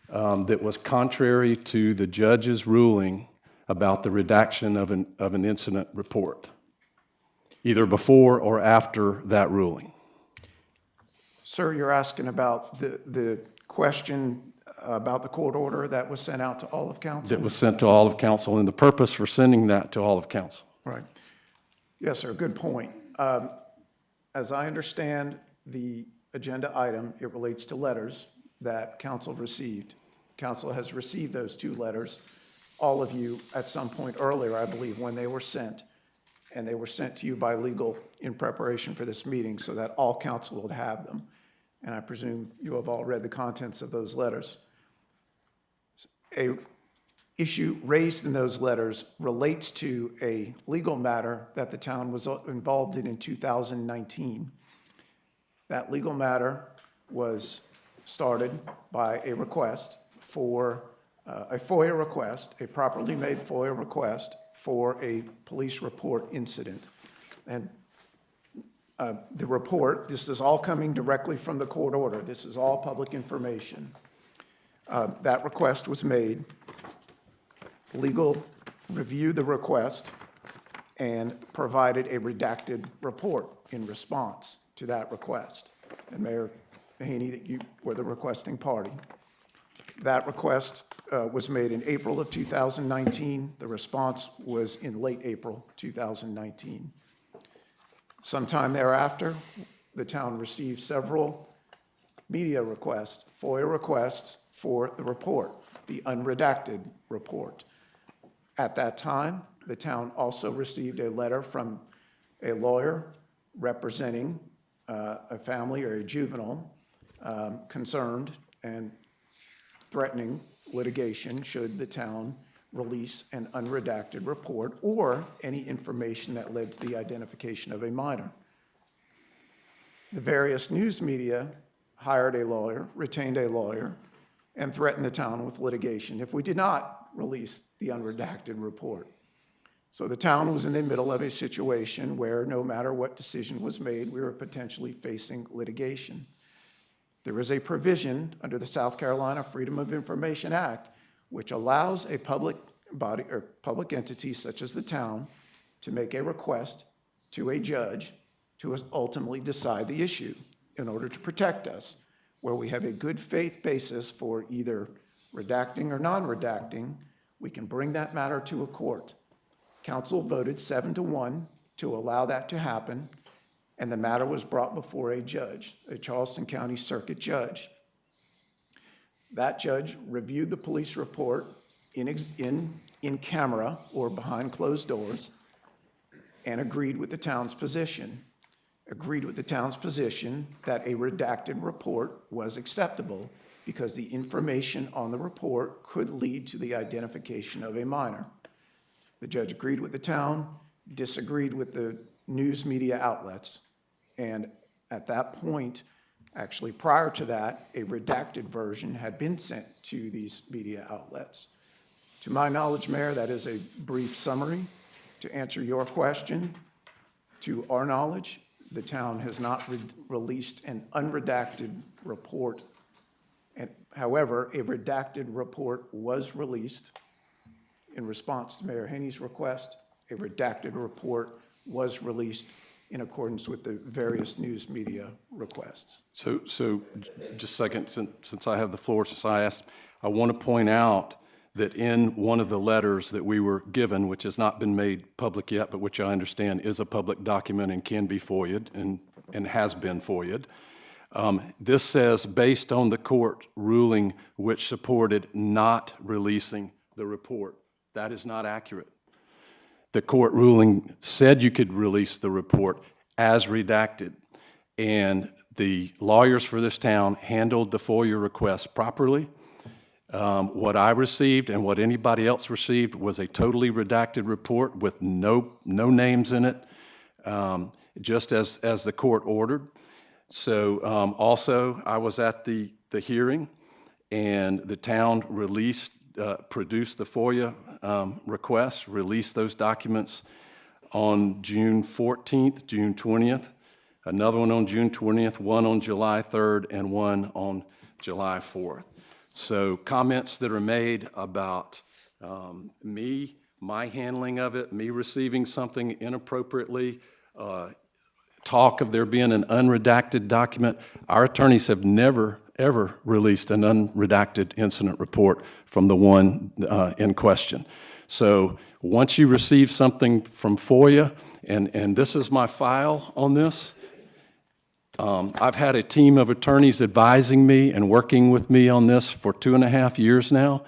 that was contrary to the judge's ruling about the redaction of an incident report, either before or after that ruling? Sir, you're asking about the question about the court order that was sent out to all of council? That was sent to all of council, and the purpose for sending that to all of council. Right. Yes, sir, good point. As I understand the agenda item, it relates to letters that council received. Council has received those 2 letters, all of you, at some point earlier, I believe, when they were sent, and they were sent to you by legal in preparation for this meeting so that all council would have them. And I presume you have all read the contents of those letters. A issue raised in those letters relates to a legal matter that the town was involved in 2019. That legal matter was started by a request for a FOIA request, a properly made FOIA request for a police report incident. And the report, this is all coming directly from the court order. This is all public information. That request was made. Legal reviewed the request and provided a redacted report in response to that request. And Mayor Mahaney, you were the requesting party. That request was made in April of 2019. The response was in late April 2019. Sometime thereafter, the town received several media requests, FOIA requests for the report, the unredacted report. At that time, the town also received a letter from a lawyer representing a family or a juvenile concerned and threatening litigation should the town release an unredacted report or any information that led to the identification of a minor. The various news media hired a lawyer, retained a lawyer, and threatened the town with litigation if we did not release the unredacted report. So the town was in the middle of a situation where no matter what decision was made, we were potentially facing litigation. There is a provision under the South Carolina Freedom of Information Act which allows a public body or public entity such as the town to make a request to a judge to ultimately decide the issue in order to protect us, where we have a good faith basis for either redacting or non-redacting. We can bring that matter to a court. Council voted 7-1 to allow that to happen, and the matter was brought before a judge, a Charleston County Circuit judge. That judge reviewed the police report in camera or behind closed doors and agreed with the town's position. Agreed with the town's position that a redacted report was acceptable because the information on the report could lead to the identification of a minor. The judge agreed with the town, disagreed with the news media outlets, and at that point, actually prior to that, a redacted version had been sent to these media outlets. To my knowledge, Mayor, that is a brief summary. To answer your question, to our knowledge, the town has not released an unredacted report. And however, a redacted report was released in response to Mayor Haney's request. A redacted report was released in accordance with the various news media requests. So just a second, since I have the floor, since I asked, I want to point out that in one of the letters that we were given, which has not been made public yet, but which I understand is a public document and can be FOIA'd and has been FOIA'd, this says, based on the court ruling which supported not releasing the report. That is not accurate. The court ruling said you could release the report as redacted, and the lawyers for this town handled the FOIA request properly. What I received and what anybody else received was a totally redacted report with no names in it, just as the court ordered. So also, I was at the hearing, and the town produced the FOIA requests, released those documents on June 14th, June 20th, another one on June 20th, one on July 3rd, and one on July 4th. So comments that are made about my handling of it, me receiving something inappropriately, talk of there being an unredacted document, our attorneys have never, ever released an unredacted incident report from the one in question. So once you receive something from FOIA, and this is my file on this, I've had a team of attorneys advising me and working with me on this for 2.5 years now.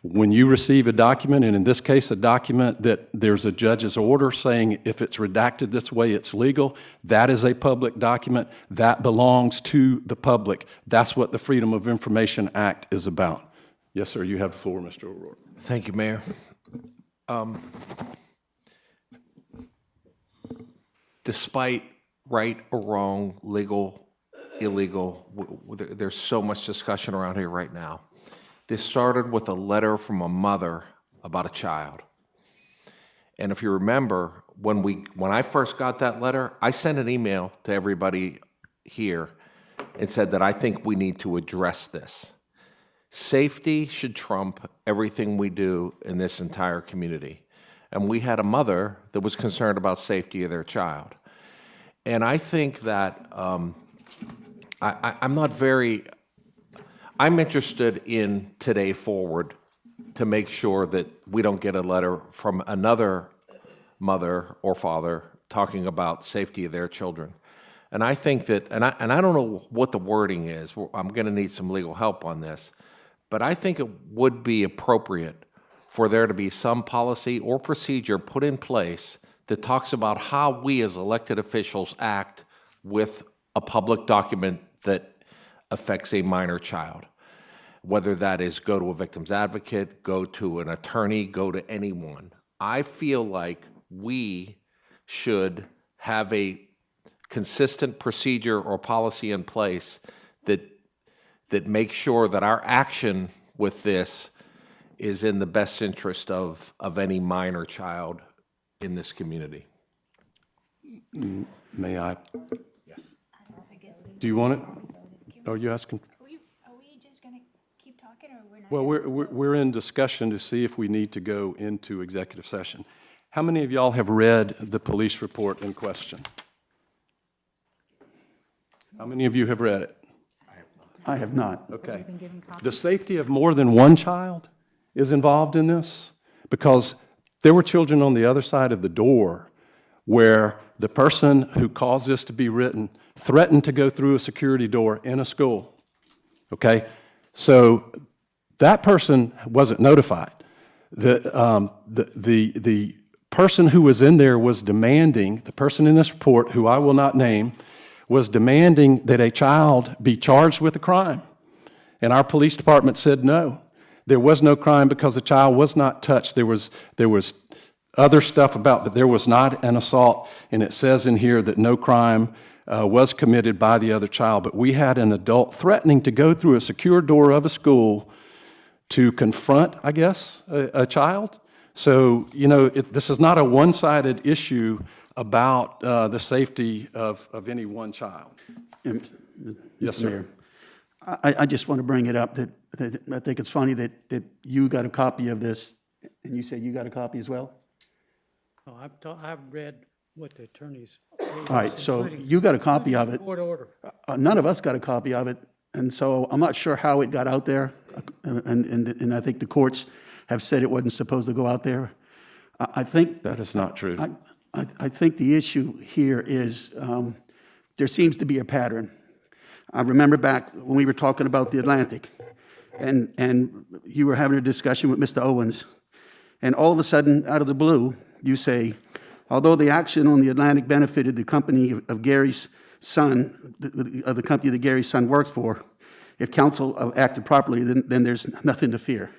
When you receive a document, and in this case a document that there's a judge's order saying if it's redacted this way it's legal, that is a public document. That belongs to the public. That's what the Freedom of Information Act is about. Yes, sir, you have the floor, Mr. O'Rourke. Thank you, Mayor. Despite right or wrong, legal, illegal, there's so much discussion around here right now. This started with a letter from a mother about a child. And if you remember, when I first got that letter, I sent an email to everybody here and said that I think we need to address this. Safety should trump everything we do in this entire community. And we had a mother that was concerned about safety of their child. And I think that I'm interested in Today Forward to make sure that we don't get a letter from another mother or father talking about safety of their children. And I think that, and I don't know what the wording is, I'm going to need some legal help on this, but I think it would be appropriate for there to be some policy or procedure put in place that talks about how we as elected officials act with a public document that affects a minor child. Whether that is go to a victim's advocate, go to an attorney, go to anyone. I feel like we should have a consistent procedure or policy in place that makes sure that our action with this is in the best interest of any minor child in this community. May I? Yes. Do you want it? Are you asking? Are we just going to keep talking, or we're not? Well, we're in discussion to see if we need to go into executive session. How many of y'all have read the police report in question? How many of you have read it? I have not. Okay. The safety of more than one child is involved in this, because there were children on the other side of the door where the person who caused this to be written threatened to go through a security door in a school. Okay? So that person wasn't notified. The person who was in there was demanding, the person in this report, who I will not name, was demanding that a child be charged with a crime. And our police department said no. There was no crime because the child was not touched. There was other stuff about, but there was not an assault, and it says in here that no crime was committed by the other child. But we had an adult threatening to go through a secure door of a school to confront, I guess, a child. So, you know, this is not a one-sided issue about the safety of any one child. Yes, sir. Mayor, I just want to bring it up that I think it's funny that you got a copy of this, and you said you got a copy as well? Oh, I've read what the attorneys. All right, so you got a copy of it. Court order. None of us got a copy of it, and so I'm not sure how it got out there, and I think the courts have said it wasn't supposed to go out there. I think. That is not true. I think the issue here is there seems to be a pattern. I remember back when we were talking about the Atlantic, and you were having a discussion with Mr. Owens, and all of a sudden, out of the blue, you say, although the action on the Atlantic benefited the company of Gary's son, of the company that Gary's son works for, if counsel acted properly, then there's nothing to fear.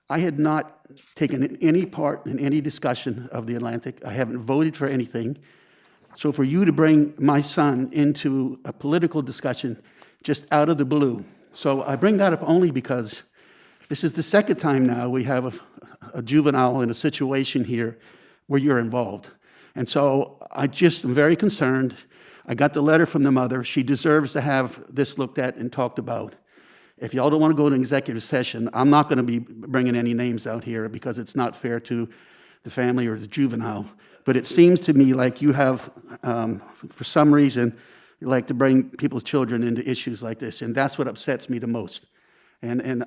I had not taken any part in any discussion of the Atlantic. I haven't voted for anything. So for you to bring my son into a political discussion just out of the blue. So I bring that up only because this is the second time now we have a juvenile in a situation here where you're involved. And so I just am very concerned. I got the letter from the mother. She deserves to have this looked at and talked about. If y'all don't want to go to an executive session, I'm not going to be bringing any names out here because it's not fair to the family or the juvenile. But it seems to me like you have, for some reason, you like to bring people's children into issues like this, and that's what upsets me the most. And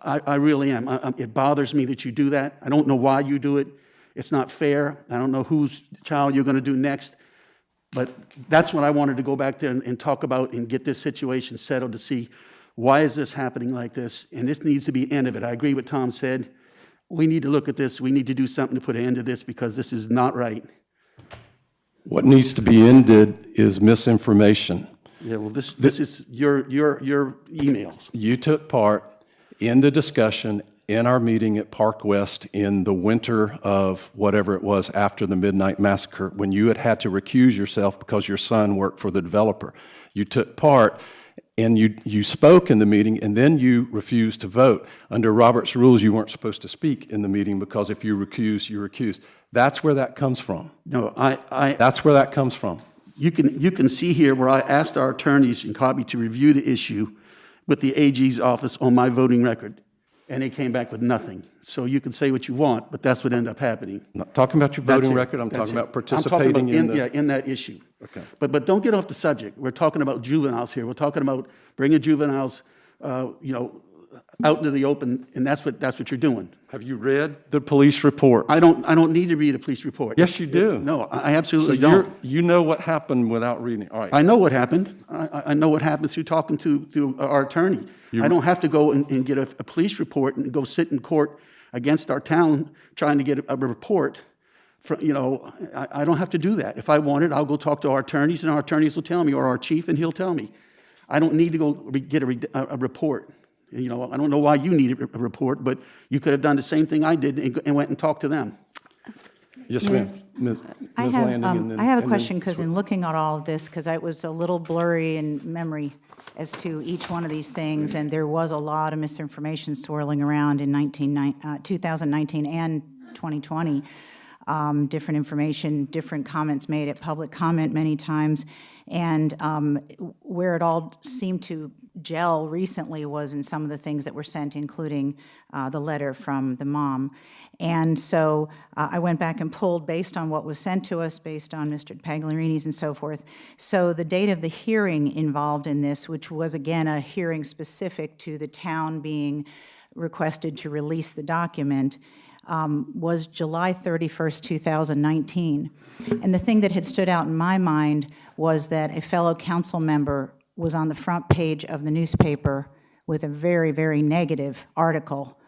I really am. It bothers me that you do that. I don't know why you do it. It's not fair. I don't know whose child you're going to do next. But that's what I wanted to go back there and talk about and get this situation settled to see why is this happening like this? And this needs to be the end of it. I agree with Tom said. We need to look at this. We need to do something to put an end to this because this is not right. What needs to be ended is misinformation. Yeah, well, this is your emails. You took part in the discussion in our meeting at Park West in the winter of whatever it was after the Midnight Massacre, when you had to recuse yourself because your son worked for the developer. You took part and you spoke in the meeting, and then you refused to vote. Under Robert's rules, you weren't supposed to speak in the meeting because if you recuse, you recuse. That's where that comes from. No, That's where that comes from. You can see here where I asked our attorneys in Cobby to review the issue with the AG's office on my voting record, and they came back with nothing. So you can say what you want, but that's what ended up happening. I'm not talking about your voting record. I'm talking about participating in that issue. Okay. But don't get off the subject. We're talking about juveniles here. We're talking about bringing juveniles, out into the open, and that's what you're doing. Have you read the police report? I don't need to read a police report. Yes, you do. No, I absolutely So don't. you know what happened without reading it. All right. I know what happened. I know what happened through talking to our attorney. I don't have to go and get a police report and go sit in court against our town trying to get a report. I don't have to do that. If I want it, I'll go talk to our attorneys, and our attorneys will tell me, or our chief, and he'll tell me. I don't need to go get a report. I don't know why you need a report, but you could have done the same thing I did and went and talked to them. Yes, ma'am. Ms. Landing, and then- I have a and then question, because in looking at all of this, because it was a little blurry in memory as to each one of these things, and there was a lot of misinformation swirling around in 2019 and 2020. Different information, different comments made at public comment many times, and where it all seemed to gel recently was in some of the things that were sent, including the letter from the mom. And so I went back and pulled based on what was sent to us, based on Mr. Pagliarini's and so forth. So the date of the hearing involved in this, which was again a hearing specific to the town being requested to release the document, was July 31st, 2019. And the thing that had stood out in my mind was that a fellow council member was on the front page of the newspaper with a very, very negative article.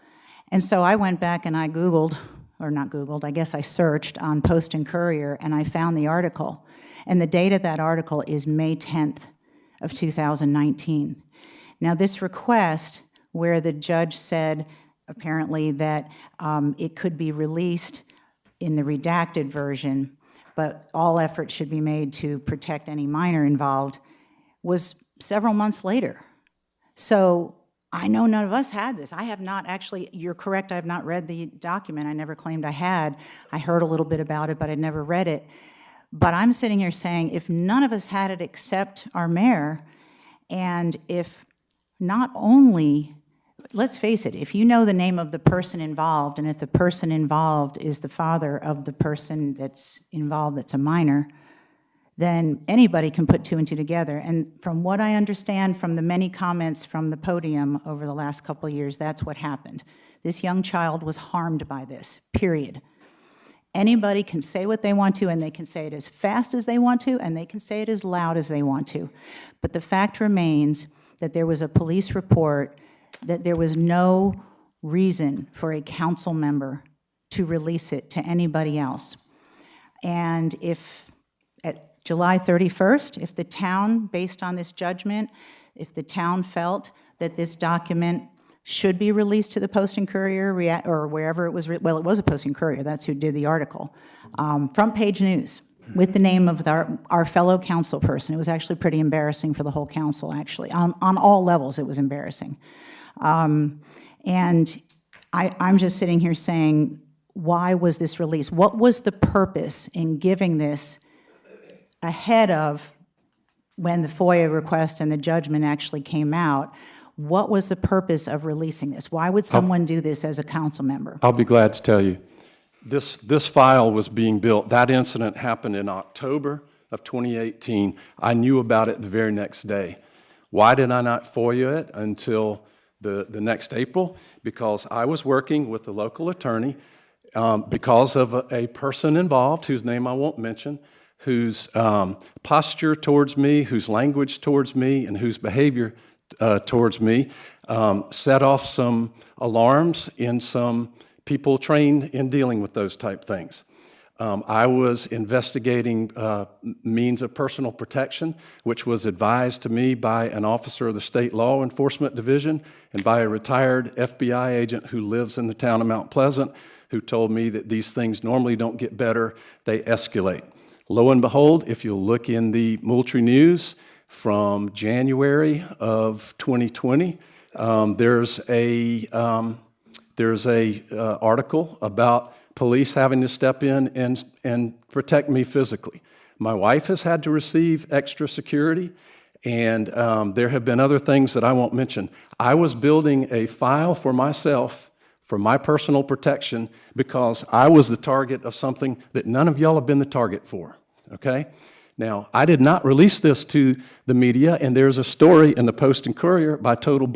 And so I went back and I Googled, or not Googled, I guess I searched on Post and Courier, and I found the article. And the date of that article is May 10th of 2019. Now, this request, where the judge said apparently that it could be released in the redacted version, but all efforts should be made to protect any minor involved, was several months later. So I know none of us had this. I have not actually, you're correct, I have not read the document. I never claimed I had. I heard a little bit about it, but I'd never read it. But I'm sitting here saying, if none of us had it except our mayor, and if not only let's face it, if you know the name of the person involved, and if the person involved is the father of the person that's involved that's a minor, then anybody can put two and two together. And from what I understand from the many comments from the podium over the last couple of years, that's what happened. This young child was harmed by this, period. Anybody can say what they want to, and they can say it as fast as they want to, and they can say it as loud as they want to. But the fact remains that there was a police report that there was no reason for a council member to release it to anybody else. And if at July 31st, if the town, based on this judgment, if the town felt that this document should be released to the Post and Courier, or wherever it was, well, it was a Post and Courier, that's who did the article. Front page news, with the name of our fellow council person. It was actually pretty embarrassing for the whole council, actually. On all levels, it was embarrassing. And I'm just sitting here saying, why was this released? What was the purpose in giving this ahead of when the FOIA request and the judgment actually came out? What was the purpose of releasing this? Why would someone do this as a council member? I'll be glad to tell you. This file was being built. That incident happened in October of 2018. I knew about it the very next day. Why did I not FOIA it until the next April? Because I was working with the local attorney because of a person involved, whose name I won't mention, whose posture towards me, whose language towards me, and whose behavior towards me set off some alarms in some people trained in dealing with those type things. I was investigating means of personal protection, which was advised to me by an officer of the State Law Enforcement Division and by a retired FBI agent who lives in the town of Mount Pleasant, who told me that these things normally don't get better, they escalate. Lo and behold, if you'll look in the Moultrie News from January of 2020, there's a article about police having to step in and protect me physically. My wife has had to receive extra security, and there have been other things that I won't mention. I was building a file for myself for my personal protection because I was the target of something that none of y'all have been the target for, okay? Now, I did not release this to the media, and there's a story in the Post and Courier by Tony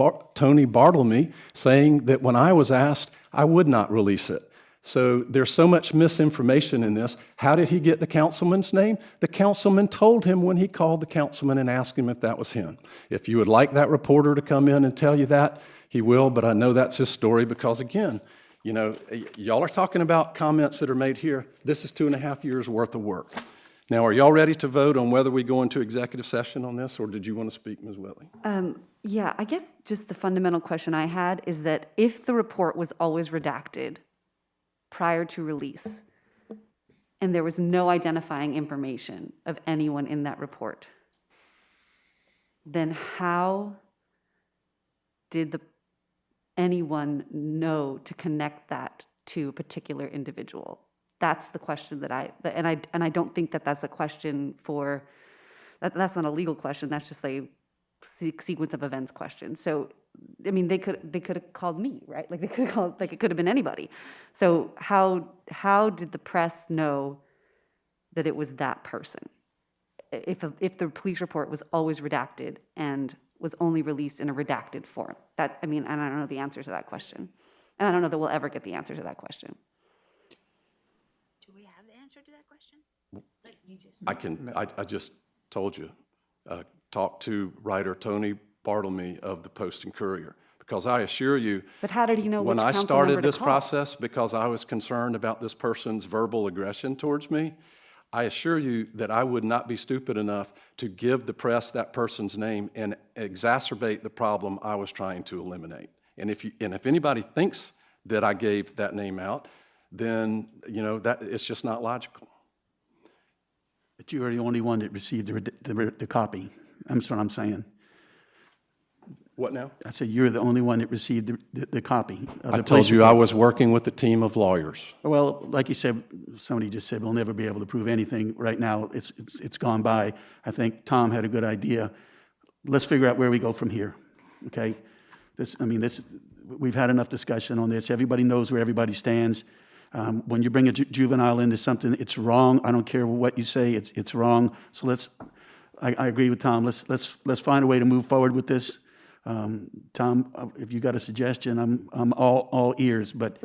Bartlemy saying that when I was asked, I would not release it. So there's so much misinformation in this. How did he get the councilman's name? The councilman told him when he called the councilman and asked him if that was him. If you would like that reporter to come in and tell you that, he will, but I know that's his story because, again, you know, y'all are talking about comments that are made here. This is 2.5 years worth of work. Now, are y'all ready to vote on whether we go into executive session on this, or did you want to speak, Ms. Whitley? Yeah, I guess just the fundamental question I had is that if the report was always redacted prior to release, and there was no identifying information of anyone in that report, then how did anyone know to connect that to a particular individual? That's the question that I don't think that that's a question for, that's not a legal question, that's just a sequence of events question. So, I mean, they could have called me, right? Like they could have called, like it could have been anybody. So how did the press know that it was that person? If the police report was always redacted and was only released in a redacted form? That, I mean, and I don't know the answer to that question. And I don't know that we'll ever get the answer to that question. Do we have the answer to that question? I just told you, talk to writer Tony Bartlemy of the Post and Courier, because I assure you, but how did he know when which I council started member to this call? process, because I was concerned about this person's verbal aggression towards me, I assure you that I would not be stupid enough to give the press that person's name and exacerbate the problem I was trying to eliminate. And if anybody thinks that I gave that name out, then, you know, that it's just not logical. But you are the only one that received the copy. That's what I'm saying. What now? I said you're the only one that received the copy. I told you I was working with a team of lawyers. Well, like you said, somebody just said we'll never be able to prove anything right now. It's gone by. I think Tom had a good idea. Let's figure out where we go from here. Okay? we've had enough discussion on this. Everybody knows where everybody stands. When you bring a juvenile into something, it's wrong. I don't care what you say, it's wrong. So I agree with Tom. Let's find a way to move forward with this. Tom, if you got a suggestion, I'm all ears, but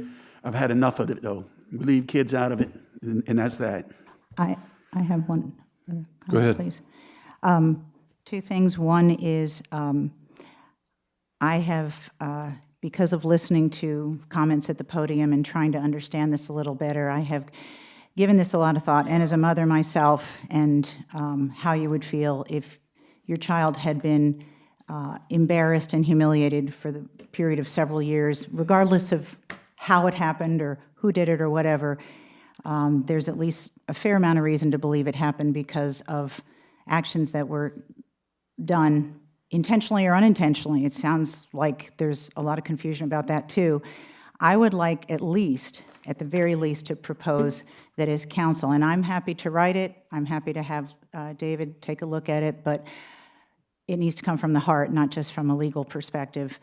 I've had enough of it, though. We leave kids out of it, and that's that. I have one other comment, Go ahead. please. Two things. One is I have, because of listening to comments at the podium and trying to understand this a little better, I have given this a lot of thought, and as a mother myself, and how you would feel if your child had been embarrassed and humiliated for the period of several years, regardless of how it happened or who did it or whatever. There's at least a fair amount of reason to believe it happened because of actions that were done intentionally or unintentionally. It sounds like there's a lot of confusion about that too. I would like at the very least, to propose that as counsel, and I'm happy to write it, I'm happy to have David take a look at it, but it needs to come from the heart, not just from a legal perspective,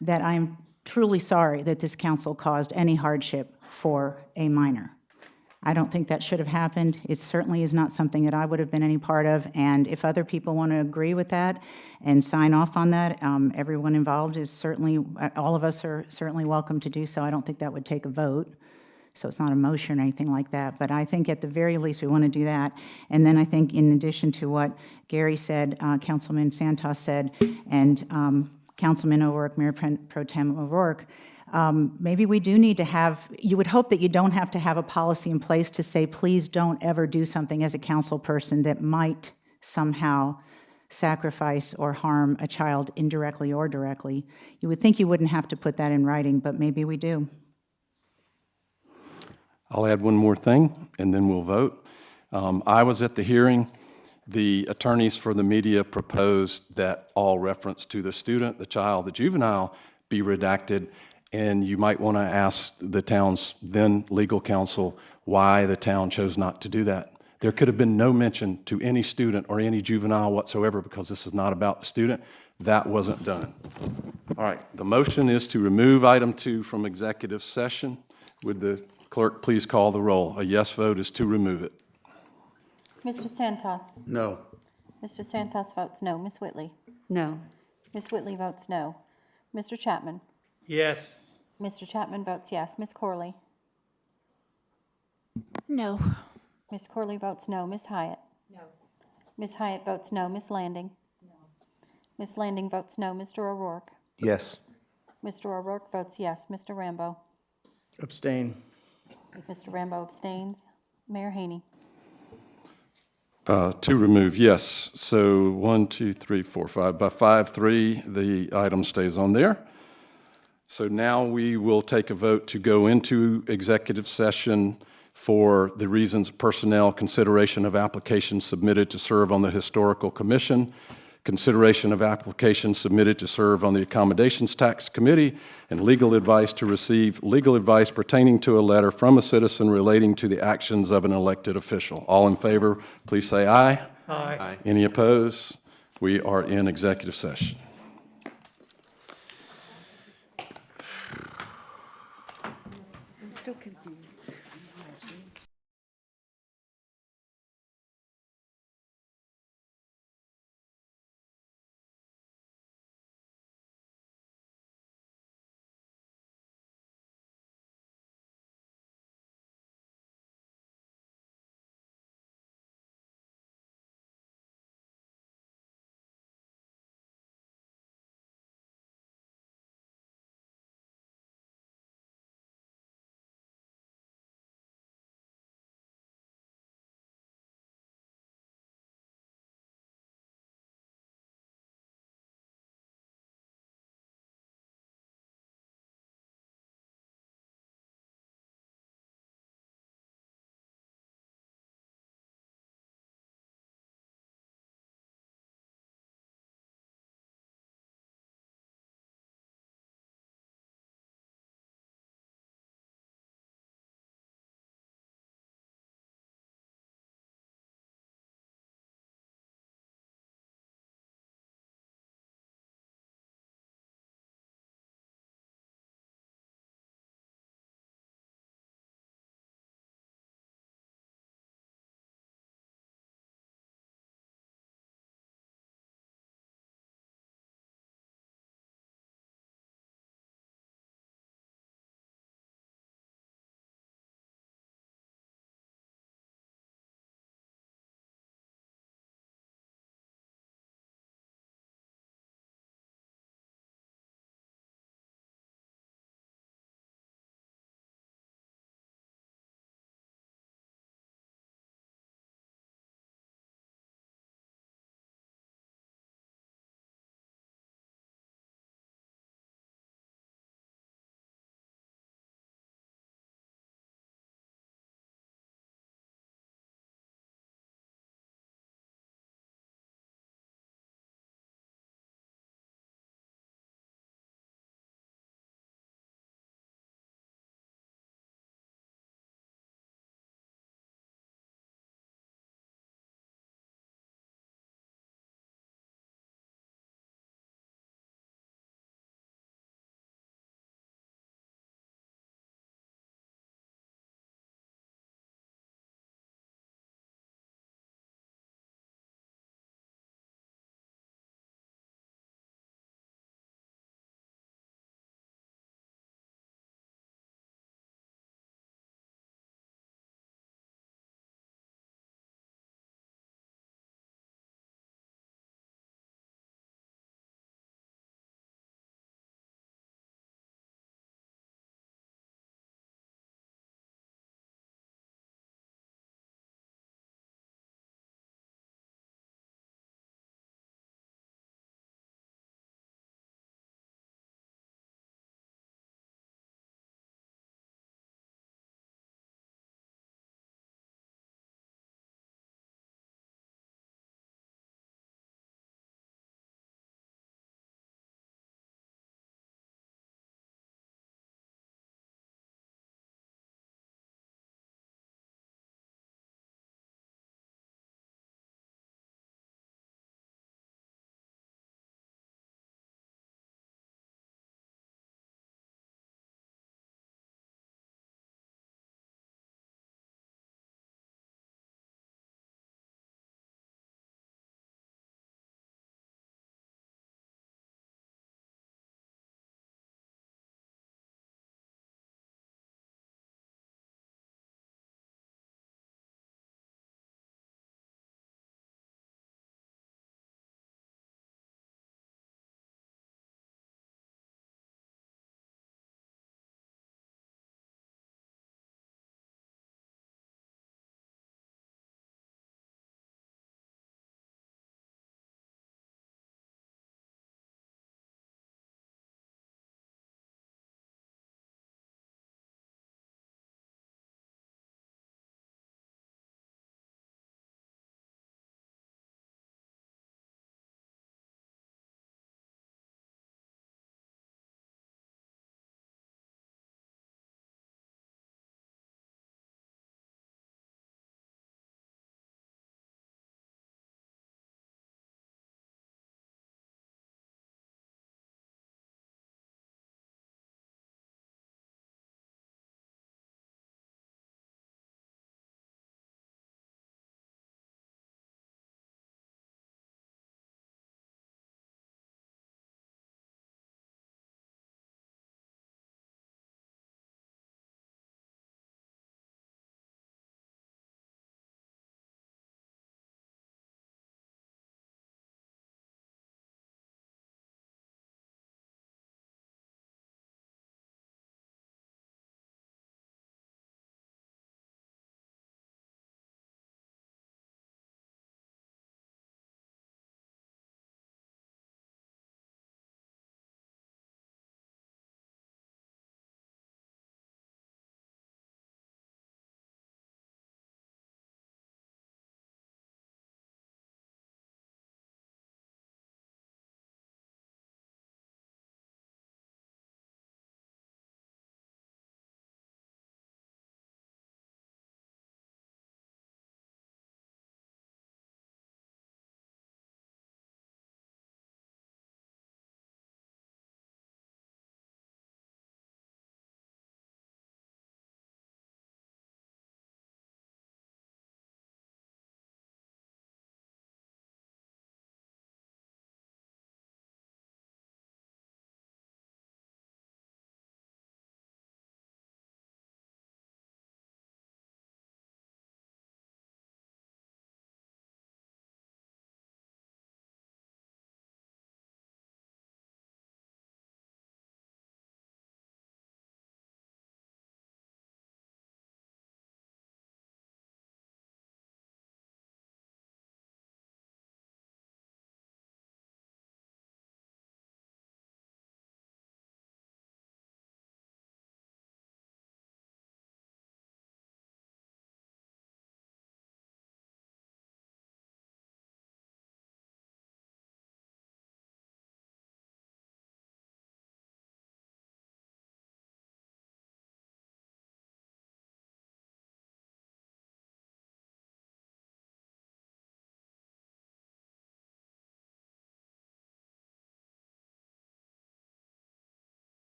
that I'm truly sorry that this council caused any hardship for a minor. I don't think that should have happened. It certainly is not something that I would have been any part of, and if other people want to agree with that and sign off on that, everyone involved is certainly, all of us are certainly welcome to do so. I don't think that would take a vote, so it's not a motion or anything like that, but I think at the very least we want to do that. And then I think in addition to what Gary said, Councilman Santos said, and Councilman O'Rourke, Mayor Pro Tem O'Rourke, maybe we do need to have, you would hope that you don't have to have a policy in place to say, please don't ever do something as a council person that might somehow sacrifice or harm a child indirectly or directly. You would think you wouldn't have to put that in writing, but maybe we do. I'll add one more thing, and then we'll vote. I was at the hearing. The attorneys for the media proposed that all reference to the student, the child, the juvenile be redacted, and you might want to ask the town's then legal counsel why the town chose not to do that. There could have been no mention to any student or any juvenile whatsoever because this is not about the student. That wasn't done. All right, the motion is to remove item 2 from executive session. Would the clerk please call the roll? A yes vote is to remove it. Mr. Santos? No. Mr. Santos votes no. Ms. Whitley? No. Ms. Whitley votes no. Mr. Chapman? Yes. Mr. Chapman votes yes. Ms. Corley? No. Ms. Corley votes no. Ms. Hyatt? No. Ms. Hyatt votes no. Ms. Landing? No. Ms. Landing votes no. Mr. O'Rourke? Yes. Mr. O'Rourke votes yes. Mr. Rambo? Abstain. Mr. Rambo abstains. Mayor Haney? To remove, yes. So 1, 2, 3, 4, 5. By 5-3, the item stays on there. So now we will take a vote to go into executive session for the reasons of personnel, consideration of applications submitted to serve on the Historical Commission, consideration of applications submitted to serve on the Accommodations Tax Committee, and legal advice to receive legal advice pertaining to a letter from a citizen relating to the actions of an elected official. All in favor, please say aye. Aye. Any opposed? We are in executive session. I'm still confused.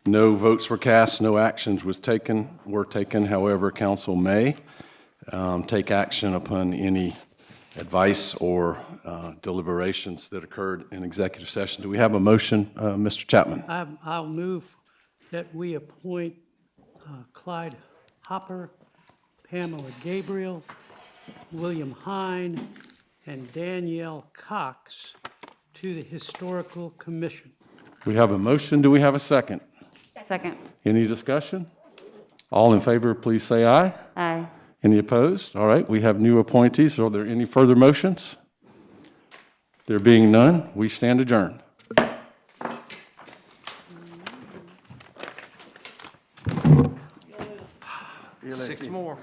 No votes were cast, no actions were taken. However, council may take action upon any advice or deliberations that occurred in executive session. Do we have a motion, Mr. Chapman? I'll move that we appoint Clyde Hopper, Pamela Gabriel, William Hine, and Danielle Cox to the Historical Commission. We have a motion. Do we have a second? Second. Any discussion? All in favor, please say aye. Aye. Any opposed? All right, we have new appointees. Are there any further motions? There being none, we stand adjourned. Six more.